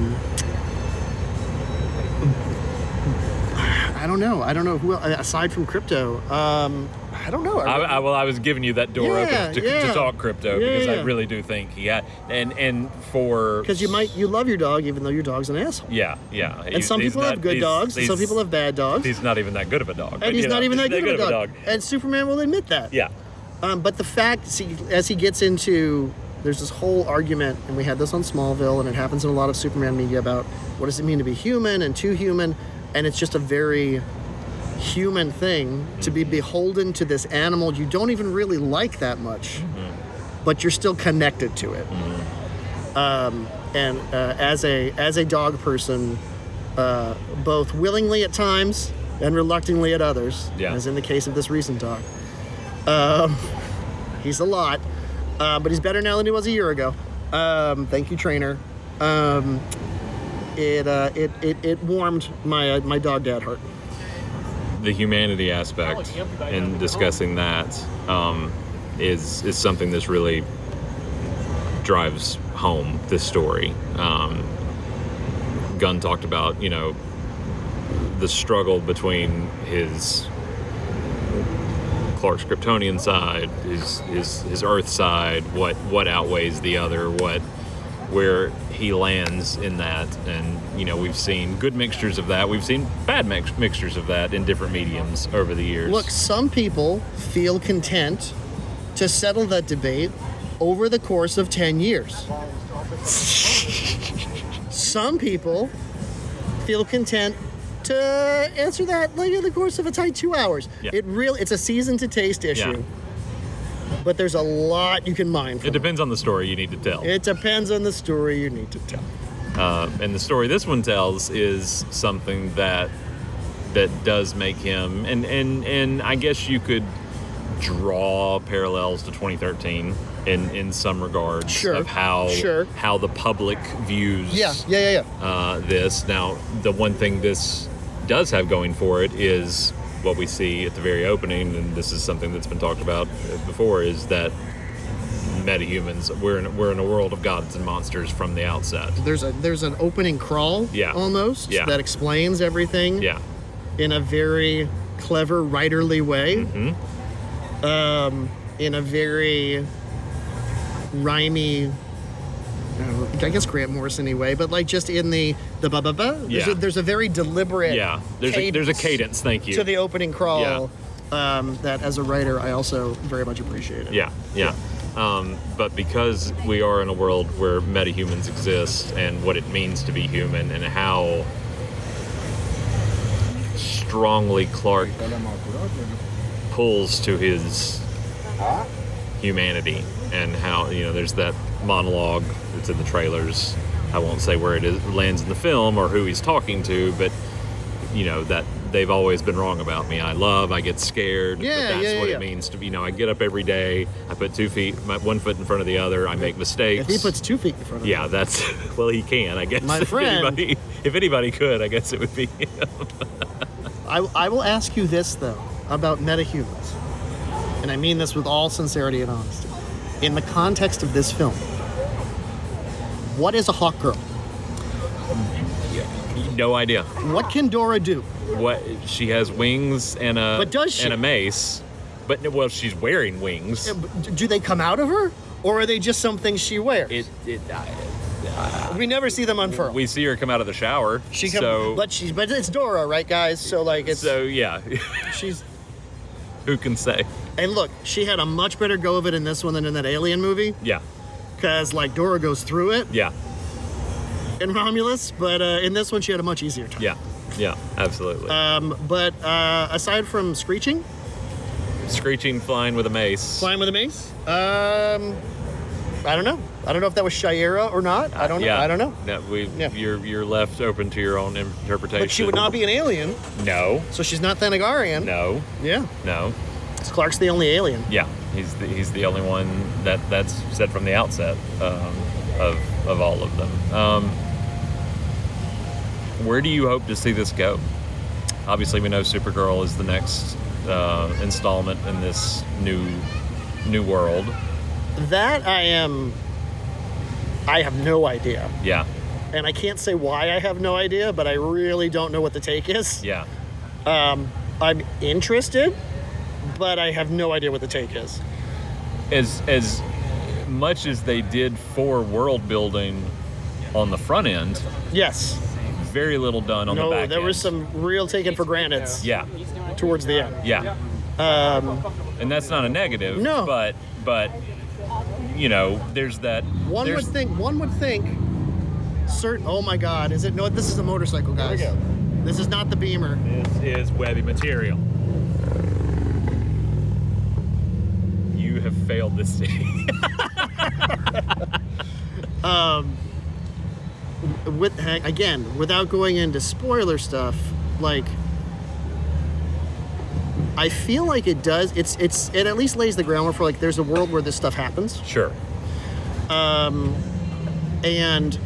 Speaker 2: don't know who aside from Crypto. I don't know.
Speaker 3: I was giving you that door open to talk Crypto because I really do think he had and for
Speaker 2: because you love your dog even though your dog's an asshole.
Speaker 3: Yeah.
Speaker 2: And some people have good dogs. And some people have bad dogs.
Speaker 3: He's not even that good of a dog.
Speaker 2: And he's not even that good of a dog. And Superman will admit that.
Speaker 3: Yeah.
Speaker 2: But the fact, as he gets into, there's this whole argument, and we had this on Smallville, and it happens in a lot of Superman media about what does it mean to be human and too human, and it's just a very human thing to be beholden to this animal you don't even really like that much, but you're still connected to it. And as a dog person, both willingly at times and reluctantly at others, as in the case of this recent dog. He's a lot, but he's better now than he was a year ago. Thank you, trainer. It warmed my dog dad heart.
Speaker 3: The humanity aspect in discussing that is something that's really drives home this story. Gunn talked about, the struggle between his Clark's Kryptonian side, his Earth side, what outweighs the other, where he lands in that, and we've seen good mixtures of that. We've seen bad mixtures of that in different mediums over the years.
Speaker 2: Look, some people feel content to settle that debate over the course of 10 years. Some people feel content to answer that in the course of a tight 2 hours.
Speaker 3: Yeah.
Speaker 2: It's a season to taste issue.
Speaker 3: Yeah.
Speaker 2: But there's a lot you can mine from
Speaker 3: it. Depends on the story you need to tell.
Speaker 2: It depends on the story you need to tell.
Speaker 3: And the story this one tells is something that does make him, and I guess you could draw parallels to 2013 in some regards of how the public views this. Now, the one thing this does have going for it is what we see at the very opening, and this is something that's been talked about before, is that metahumans, we're in a world of gods and monsters from the outset.
Speaker 2: There's an opening crawl almost that explains everything in a very clever writerly way. In a very rhymey, I guess Grant Morrison-y way, but just in the ba-ba-ba. There's a very deliberate
Speaker 3: there's a cadence, thank you,
Speaker 2: to the opening crawl that as a writer I also very much appreciate it.
Speaker 3: But because we are in a world where metahumans exist and what it means to be human and how strongly Clark pulls to his humanity, and how there's that monologue that's in the trailers. I won't say where it lands in the film or who he's talking to, but that they've always been wrong about me. I get scared. But that's what it means to be. I get up every day. I put 2 feet, one foot in front of the other. I make mistakes.
Speaker 2: If he puts 2 feet in front of
Speaker 3: him. That's well, he can. I guess.
Speaker 2: My friend.
Speaker 3: If anybody could, I guess it would be him.
Speaker 2: I will ask you this though about metahumans, and I mean this with all sincerity and honesty. In the context of this film, what is a hawk girl?
Speaker 3: No idea.
Speaker 2: What can Dora do?
Speaker 3: What, she has wings and
Speaker 2: but does she?
Speaker 3: And a mace, but she's wearing wings.
Speaker 2: Do they come out of her, or are they just something she wears? We never see them unfurl.
Speaker 3: We see her come out of the shower.
Speaker 2: But it's Dora, right, guys? She's.
Speaker 3: Who can say?
Speaker 2: And look, she had a much better go of it in this one than in that Alien movie.
Speaker 3: Yeah.
Speaker 2: Because Dora goes through it.
Speaker 3: Yeah.
Speaker 2: In Romulus, but in this one she had a much easier time.
Speaker 3: Yeah, absolutely.
Speaker 2: But aside from screeching,
Speaker 3: Screeching, flying with a mace.
Speaker 2: Flying with a mace? I don't know. I don't know if that was Shira or not. I don't know.
Speaker 3: Yeah.
Speaker 2: I don't know.
Speaker 3: No,
Speaker 2: Yeah.
Speaker 3: You're left open to your own interpretation.
Speaker 2: But she would not be an alien,
Speaker 3: No.
Speaker 2: so she's not Thanagarian.
Speaker 3: No.
Speaker 2: Yeah.
Speaker 3: No.
Speaker 2: So Clark's the only alien.
Speaker 3: Yeah. He's the only one that's said from the outset of all of them. Where do you hope to see this go? Obviously, we know Supergirl is the next installment in this new world.
Speaker 2: That I have no idea.
Speaker 3: Yeah.
Speaker 2: And I can't say why I have no idea, but I really don't know what the take is.
Speaker 3: Yeah.
Speaker 2: I'm interested, but I have no idea what the take is.
Speaker 3: As much as they did for world building on the front end,
Speaker 2: Yes.
Speaker 3: very little done on the back
Speaker 2: No,
Speaker 3: end.
Speaker 2: there was some real taken for granted
Speaker 3: Yeah.
Speaker 2: towards the end.
Speaker 3: Yeah. And that's not a negative.
Speaker 2: No.
Speaker 3: But you know, there's that.
Speaker 2: One would think. Oh my God! Is it? No, this is a motorcycle, guys.
Speaker 3: Here we go.
Speaker 2: This is not the Beamer.
Speaker 3: This is webby material. You have failed this scene.
Speaker 2: Again, without going into spoiler stuff, like I feel like it does. It at least lays the groundwork for like there's a world where this stuff happens,
Speaker 3: Sure.
Speaker 2: and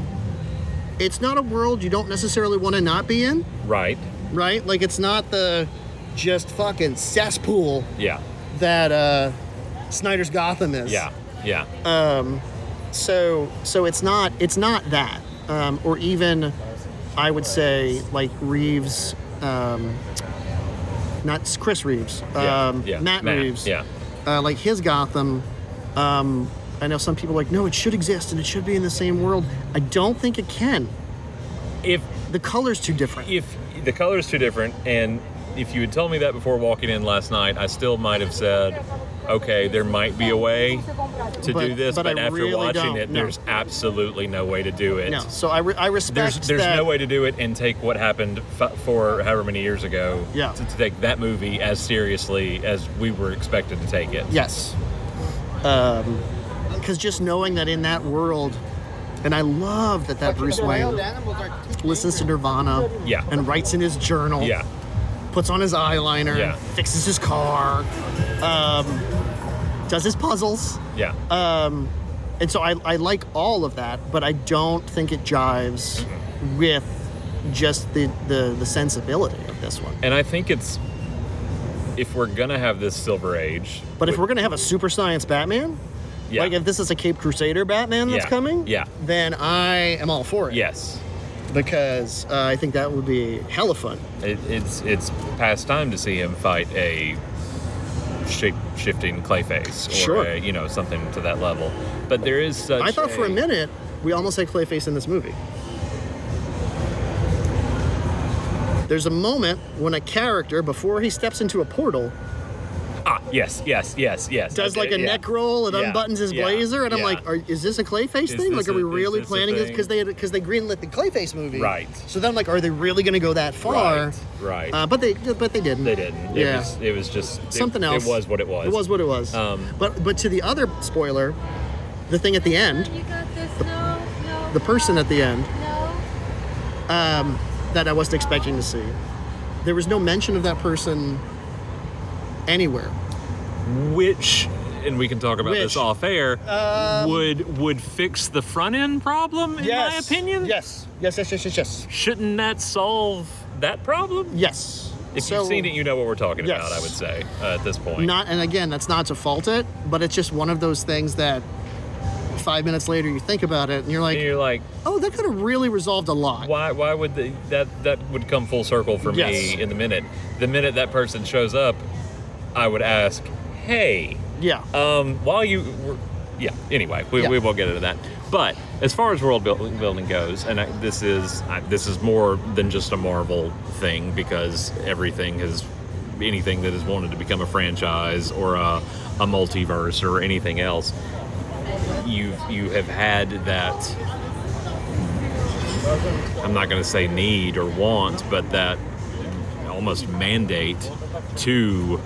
Speaker 2: it's not a world you don't necessarily want to not be in,
Speaker 3: Right.
Speaker 2: right? Like it's not the just fucking cesspool
Speaker 3: Yeah.
Speaker 2: that Snyder's Gotham is.
Speaker 3: Yeah. Yeah.
Speaker 2: So it's not that, or even I would say like Reeves, not Chris Reeves, Matt Reeves,
Speaker 3: Yeah.
Speaker 2: like his Gotham. I know some people are like, no, it should exist and it should be in the same world. I don't think it can.
Speaker 3: If
Speaker 2: The color's too different.
Speaker 3: if the color is too different, and if you had told me that before walking in last night, I still might have said, okay, there might be a way to do this,
Speaker 2: but
Speaker 3: but
Speaker 2: I
Speaker 3: after
Speaker 2: really
Speaker 3: watching
Speaker 2: don't,
Speaker 3: it,
Speaker 2: no.
Speaker 3: there's absolutely no way to do it.
Speaker 2: No, so I respect
Speaker 3: There's
Speaker 2: that.
Speaker 3: no way to do it and take what happened for however many years ago
Speaker 2: Yeah.
Speaker 3: to take that movie as seriously as we were expected to take it.
Speaker 2: Yes. Because just knowing that in that world, and I love that Bruce Wayne listens to Nirvana,
Speaker 3: Yeah.
Speaker 2: and writes in his journal,
Speaker 3: Yeah.
Speaker 2: puts on his eyeliner,
Speaker 3: Yeah.
Speaker 2: fixes his car, does his puzzles,
Speaker 3: Yeah.
Speaker 2: and so I like all of that, but I don't think it jives with just the sensibility of this one.
Speaker 3: And I think it's, if we're going to have this Silver Age.
Speaker 2: But if we're gonna have a super science Batman,
Speaker 3: Yeah.
Speaker 2: like if this is a Cape Crusader Batman that's
Speaker 3: Yeah.
Speaker 2: coming,
Speaker 3: Yeah.
Speaker 2: then I am all for it.
Speaker 3: Yes.
Speaker 2: Because I think that would be hella fun.
Speaker 3: It's past time to see him fight a shape-shifting Clayface, or
Speaker 2: Sure.
Speaker 3: something to that level. But there is such.
Speaker 2: I thought for a minute we almost had Clayface in this movie. There's a moment when a character, before he steps into a portal,
Speaker 3: Yes.
Speaker 2: does
Speaker 3: Okay,
Speaker 2: like a
Speaker 3: yeah.
Speaker 2: neck roll and
Speaker 3: Yeah,
Speaker 2: unbuttons his
Speaker 3: yeah,
Speaker 2: blazer, and I'm
Speaker 3: yeah.
Speaker 2: like, is this a Clayface
Speaker 3: Is
Speaker 2: thing? Like,
Speaker 3: this
Speaker 2: are we
Speaker 3: a-
Speaker 2: really
Speaker 3: is this a
Speaker 2: planning it?
Speaker 3: thing?
Speaker 2: Because they greenlit the Clayface movie,
Speaker 3: Right.
Speaker 2: So then I'm like, are they really going to go that far?
Speaker 3: Right.
Speaker 2: But they didn't.
Speaker 3: They didn't.
Speaker 2: Yeah.
Speaker 3: It was just
Speaker 2: Something else.
Speaker 3: It was what it was.
Speaker 2: It was what it was. But to the other spoiler, the thing at the end,
Speaker 4: You got this. No.
Speaker 2: the person at the end
Speaker 4: No.
Speaker 2: that I wasn't expecting to see, there was no mention of that person anywhere.
Speaker 3: Which, and we can talk about this
Speaker 2: Which,
Speaker 3: off air, would fix the front end problem, in my opinion?
Speaker 2: Yes.
Speaker 3: Shouldn't that solve that problem?
Speaker 2: Yes.
Speaker 3: If you've seen it, you know what we're talking
Speaker 2: Yes.
Speaker 3: about, I would say, at this point.
Speaker 2: Not, and again, that's not to fault it, but it's just one of those things that 5 minutes later you think about it and you're like,
Speaker 3: And you're like,
Speaker 2: oh, that could have really resolved a lot.
Speaker 3: why would that would come full circle for
Speaker 2: Yes.
Speaker 3: me in the minute. The minute that person shows up, I would ask, hey,
Speaker 2: Yeah.
Speaker 3: while you were, yeah, anyway, we won't get into that. But as far as world building goes, and this is more than just a Marvel thing, because anything that has wanted to become a franchise or a multiverse or anything else, you have had that, I'm not going to say need or want, but that almost mandate to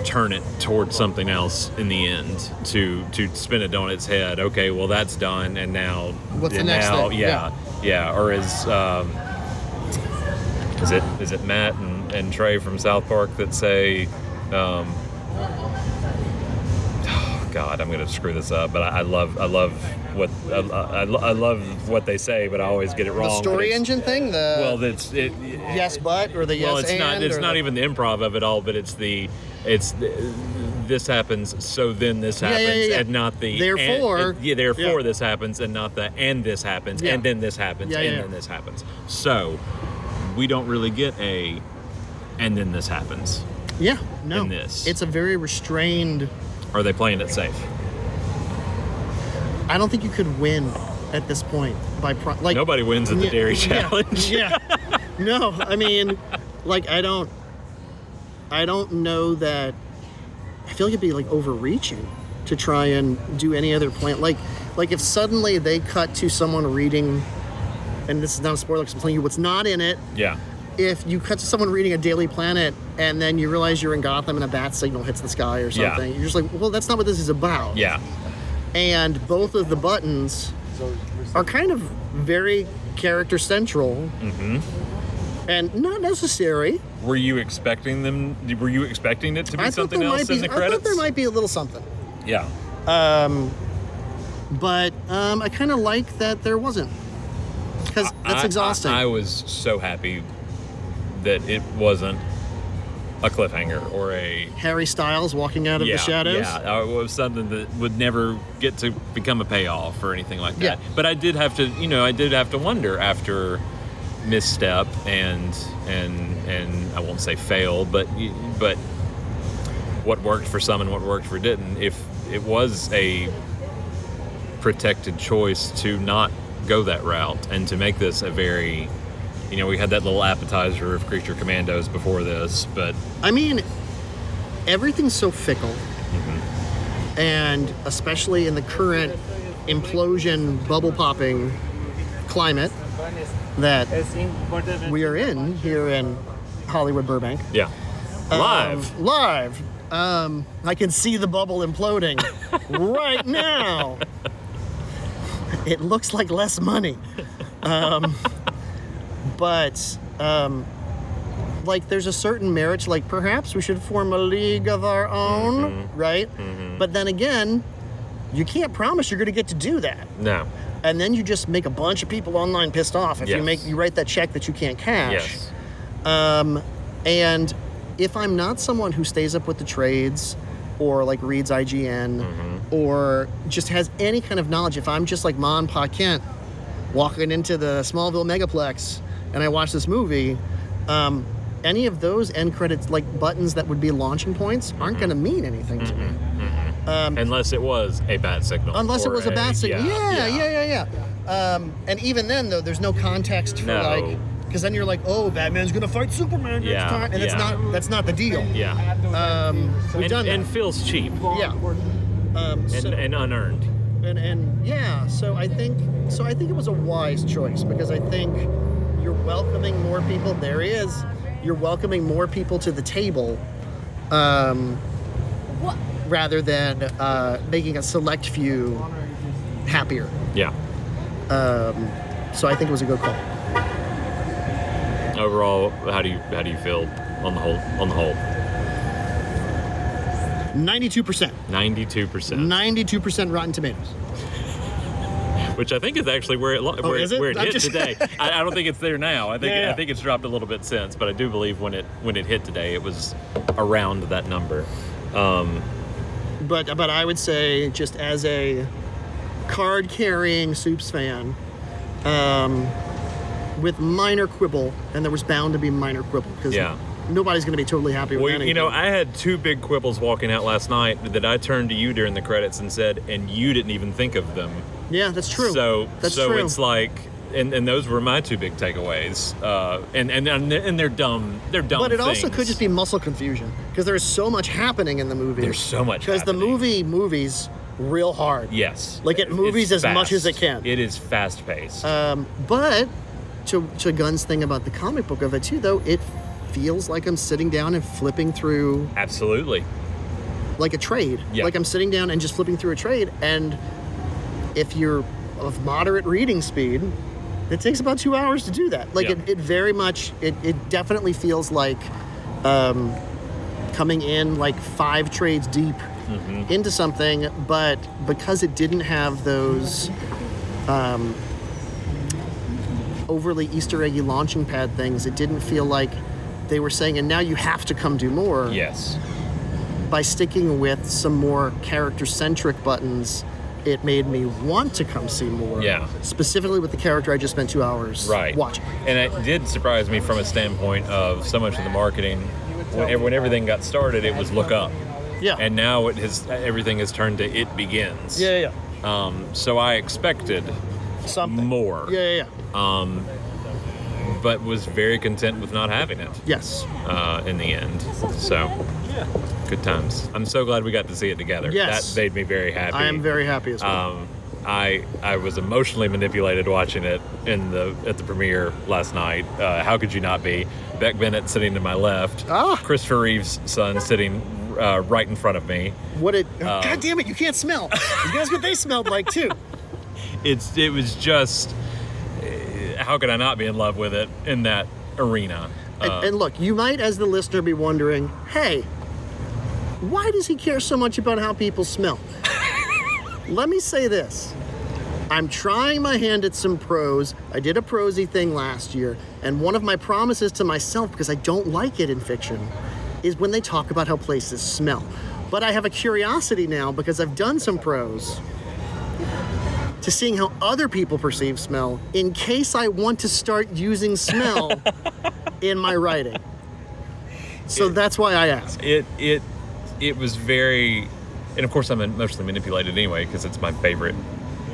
Speaker 3: turn it towards something else in the end, to spin it on its head. Okay, well that's done, and now
Speaker 2: What's the next thing?
Speaker 3: Yeah. Or is it Matt and Trey from South Park that say, oh God, I'm gonna screw this up, but I love what they say, but I always get it wrong.
Speaker 2: The story engine thing. Yes, but, or the yes,
Speaker 3: well, it's
Speaker 2: and,
Speaker 3: not. It's not even the improv of it all, but it's this happens, so then this happens, and not the
Speaker 2: therefore.
Speaker 3: Therefore this happens, and not the and this happens, and then this happens, then this happens. So we don't really get a and then this happens.
Speaker 2: Yeah, no.
Speaker 3: In this,
Speaker 2: it's a very restrained.
Speaker 3: Are they playing it safe?
Speaker 2: I don't think you could win at this point by
Speaker 3: nobody wins at the Dairy Challenge.
Speaker 2: Yeah. No, I mean, like I don't know that. I feel like it'd be like overreaching to try and do any other plan. Like if suddenly they cut to someone reading, and this is not a spoiler because I'm telling you what's not in it.
Speaker 3: Yeah.
Speaker 2: If you cut to someone reading a Daily Planet and then you realize you're in Gotham and a bat signal hits the sky or something, you're just like, well, that's not what this is about.
Speaker 3: Yeah.
Speaker 2: And both of the buttons are kind of very character central and not necessary.
Speaker 3: Were you expecting them? Were you expecting it to be something else in the credits?
Speaker 2: I thought there might be a little something.
Speaker 3: Yeah.
Speaker 2: But I kind of like that there wasn't, because that's exhausting.
Speaker 3: I was so happy that it wasn't a cliffhanger or a
Speaker 2: Harry Styles walking out of the shadows.
Speaker 3: Yeah, it was something that would never get to become a payoff or anything like that. Yeah. But I did have to, wonder after misstep and I won't say fail, but what worked for some and what worked for didn't. If it was a protected choice to not go that route and to make this a very, we had that little appetizer of Creature Commandos before this, but
Speaker 2: I mean, everything's so fickle, and especially in the current implosion, bubble popping climate that we are in here in Hollywood, Burbank.
Speaker 3: Yeah,
Speaker 2: live. I can see the bubble imploding right now. It looks like less money. But like there's a certain merit to, like, perhaps we should form a league of our own, right? But then again, you can't promise you're going to get to do that.
Speaker 3: No.
Speaker 2: And then you just make a bunch of people online pissed off if you write that check that you can't cash.
Speaker 3: Yes.
Speaker 2: And if I'm not someone who stays up with the trades or like reads IGN or just has any kind of knowledge, if I'm just like Ma and Pa Kent walking into the Smallville Megaplex and I watch this movie, any of those end credits, like buttons that would be launching points, aren't going to mean anything to me.
Speaker 3: Unless it was a bat signal.
Speaker 2: Unless it was a bat signal. Yeah. And even then, though, there's no context for like, because then you're like, oh, Batman's going to fight Superman next time. And that's not the deal.
Speaker 3: Yeah.
Speaker 2: We've done that.
Speaker 3: And feels cheap.
Speaker 2: Yeah.
Speaker 3: And unearned.
Speaker 2: So I think it was a wise choice, because I think you're welcoming more people. There he is. You're welcoming more people to the table, rather than making a select few happier.
Speaker 3: Yeah.
Speaker 2: So I think it was a good call.
Speaker 3: Overall, how do you feel on the whole?
Speaker 2: 92%.
Speaker 3: 92%.
Speaker 2: 92% Rotten Tomatoes.
Speaker 3: Which I think is actually where it hit today. I don't think it's there now. I think it's dropped a little bit since, but I do believe when it hit today, it was around that number.
Speaker 2: But I would say, just as a card-carrying Soups fan, with minor quibble, and there was bound to be minor quibble, because nobody's going to be totally happy with anything.
Speaker 3: I had two big quibbles walking out last night that I turned to you during the credits and said, and you didn't even think of them.
Speaker 2: Yeah, that's true.
Speaker 3: So
Speaker 2: true.
Speaker 3: It's like, and those were my two big takeaways. And they're dumb. They're dumb.
Speaker 2: But it also could just be muscle confusion, because there's so much happening in the movie.
Speaker 3: There's so much.
Speaker 2: Because the movie movies real hard.
Speaker 3: Yes.
Speaker 2: Like it movies as much as it can.
Speaker 3: It is fast paced.
Speaker 2: But to Gunn's thing about the comic book of it too, though, it feels like I'm sitting down and flipping through
Speaker 3: Absolutely.
Speaker 2: like a trade.
Speaker 3: Yeah.
Speaker 2: Like I'm sitting down and just flipping through a trade. And if you're of moderate reading speed, it takes about 2 hours to do that. Like
Speaker 3: Yeah.
Speaker 2: it very much, it definitely feels like coming in like 5 trades deep into something, but because it didn't have those overly Easter eggy launching pad things, it didn't feel like they were saying, and now you have to come do more.
Speaker 3: Yes.
Speaker 2: By sticking with some more character-centric buttons, it made me want to come see more.
Speaker 3: Yeah.
Speaker 2: Specifically with the character I just spent 2 hours watching.
Speaker 3: And it did surprise me from a standpoint of so much of the marketing. When everything got started, it was look up.
Speaker 2: Yeah.
Speaker 3: And now everything has turned to it begins.
Speaker 2: Yeah.
Speaker 3: So I expected
Speaker 2: Something.
Speaker 3: more.
Speaker 2: Yeah.
Speaker 3: But was very content with not having it.
Speaker 2: Yes.
Speaker 3: In the end. So good times. I'm so glad we got to see it together.
Speaker 2: Yes.
Speaker 3: That made me very happy.
Speaker 2: I am very happy as well.
Speaker 3: I was emotionally manipulated watching it at the premiere last night. How could you not be? Beck Bennett sitting to my left. Christopher Reeve's son sitting right in front of me.
Speaker 2: God damn it, you can't smell. You guys what they smelled like too.
Speaker 3: It was just, how could I not be in love with it in that arena?
Speaker 2: And look, you might as the listener be wondering, hey, why does he care so much about how people smell? Let me say this. I'm trying my hand at some prose. I did a prosy thing last year, and one of my promises to myself, because I don't like it in fiction, is when they talk about how places smell. But I have a curiosity now, because I've done some prose, to seeing how other people perceive smell, in case I want to start using smell in my writing. So that's why I asked.
Speaker 3: It was very, and of course I'm emotionally manipulated anyway because it's my favorite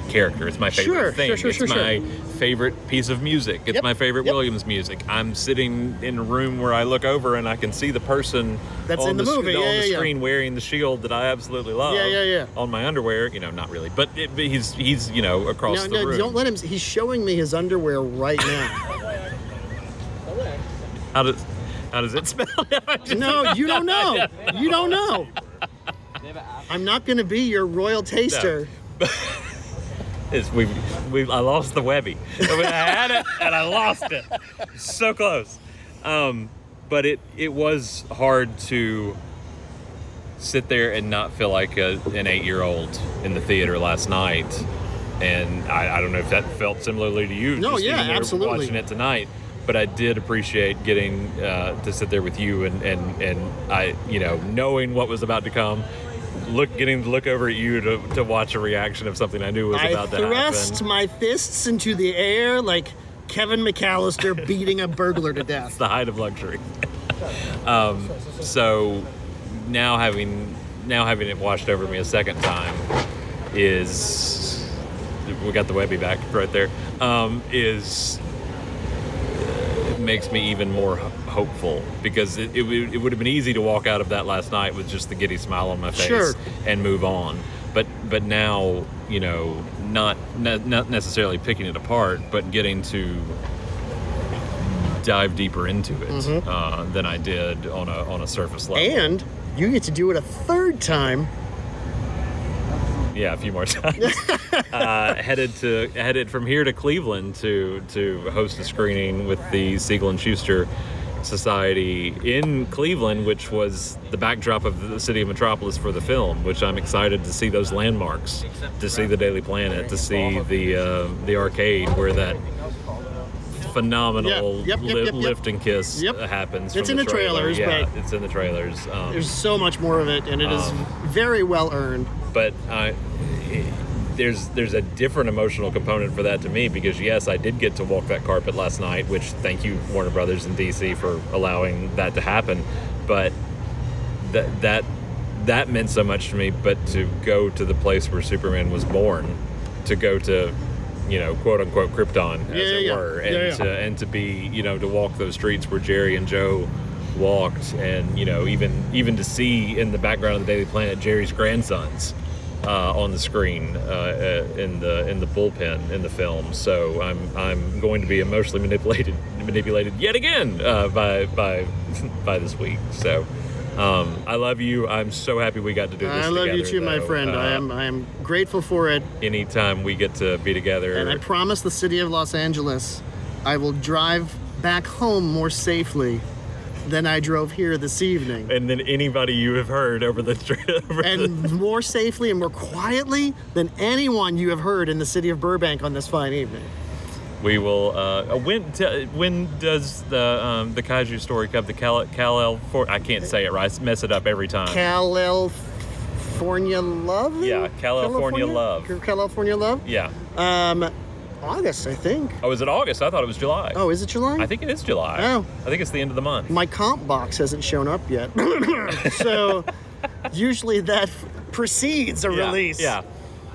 Speaker 3: character. It's my favorite thing. It's my favorite piece of music. It's my favorite Williams music. I'm sitting in a room where I look over and I can see the person
Speaker 2: that's
Speaker 3: on
Speaker 2: in the movie
Speaker 3: on the screen wearing the shield that I absolutely love. On my underwear, not really, but he's across the room.
Speaker 2: No, don't let him. He's showing me his underwear right now.
Speaker 3: How does it smell?
Speaker 2: No, you don't know. You don't know. I'm not going to be your royal taster.
Speaker 3: No. I lost the Webby. I had it and I lost it. So close. But it was hard to sit there and not feel like an 8-year-old in the theater last night. And I don't know if that felt similarly to you.
Speaker 2: No,
Speaker 3: just
Speaker 2: yeah,
Speaker 3: even there
Speaker 2: absolutely.
Speaker 3: Watching it tonight. But I did appreciate getting to sit there with you and I, knowing what was about to come, getting to look over at you to watch a reaction of something I knew was about to happen.
Speaker 2: I thrust my fists into the air like Kevin McAllister beating a burglar to death.
Speaker 3: It's the height of luxury. So now having it washed over me a second time we got the Webby back right there. Makes me even more hopeful because it would have been easy to walk out of that last night with just the giddy smile on my face and move on. But now, not necessarily picking it apart, but getting to dive deeper into it than I did on a surface level.
Speaker 2: And you get to do it a third time.
Speaker 3: Yeah, a few more times. Headed from here to Cleveland to host a screening with the Siegel and Schuster Society in Cleveland, which was the backdrop of the city of Metropolis for the film. Which I'm excited to see those landmarks, to see the Daily Planet, to see the arcade where that phenomenal lift and kiss happens.
Speaker 2: It's
Speaker 3: from
Speaker 2: in the trailers,
Speaker 3: yeah,
Speaker 2: but
Speaker 3: it's in the trailers.
Speaker 2: There's so much more of it, and it is very well earned.
Speaker 3: But there's a different emotional component for that to me because yes, I did get to walk that carpet last night, which thank you Warner Brothers in DC for allowing that to happen. But that meant so much to me. But to go to the place where Superman was born, to go to quote unquote Krypton as it were, and to be to walk those streets where Jerry and Joe walked, and even to see in the background of the Daily Planet Jerry's grandsons on the screen in the bullpen in the film. So I'm going to be emotionally manipulated yet again by this week. So I love you. I'm so happy we got to do this.
Speaker 2: I love you
Speaker 3: together,
Speaker 2: too, my
Speaker 3: though.
Speaker 2: friend. I am grateful for it.
Speaker 3: Anytime we get to be together,
Speaker 2: And I promise the city of Los Angeles, I will drive back home more safely than I drove here this evening.
Speaker 3: and then anybody you have heard over the trip,
Speaker 2: And more safely and more quietly than anyone you have heard in the city of Burbank on this fine evening.
Speaker 3: we will. When does the kaiju story come? The Kal-El I can't say it right. I mess it up every time.
Speaker 2: California Love?
Speaker 3: Yeah, California Love.
Speaker 2: California Love?
Speaker 3: Yeah.
Speaker 2: August, I think.
Speaker 3: Oh, is it August? I thought it was July.
Speaker 2: Oh, is it July?
Speaker 3: I think it is July.
Speaker 2: Oh.
Speaker 3: I think it's the end of the month.
Speaker 2: My comp box hasn't shown up yet. So usually that precedes a release
Speaker 3: Yeah.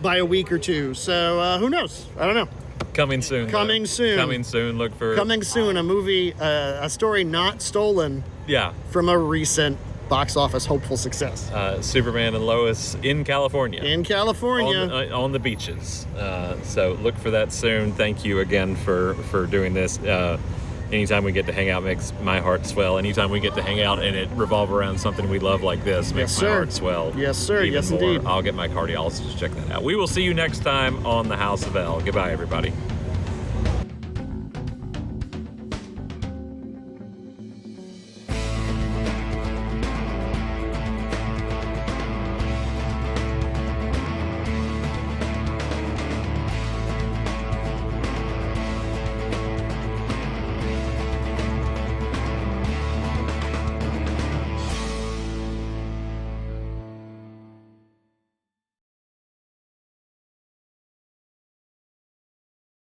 Speaker 2: by a week or two. So who knows? I don't know.
Speaker 3: Coming soon.
Speaker 2: Coming
Speaker 3: though.
Speaker 2: soon.
Speaker 3: Coming soon. Look for.
Speaker 2: Coming soon, a movie, a story not stolen
Speaker 3: Yeah.
Speaker 2: from a recent box office hopeful success.
Speaker 3: Superman and Lois in California.
Speaker 2: In California.
Speaker 3: On the beaches. So look for that soon. Thank you again for doing this. Anytime we get to hang out makes my heart swell. Anytime we get to hang out and it revolve around something we love like this makes my heart swell.
Speaker 2: Yes, sir.
Speaker 3: even
Speaker 2: Yes,
Speaker 3: more.
Speaker 2: indeed.
Speaker 3: I'll get my cardiologist to check that out. We will see you next time on The House of L. Goodbye, everybody.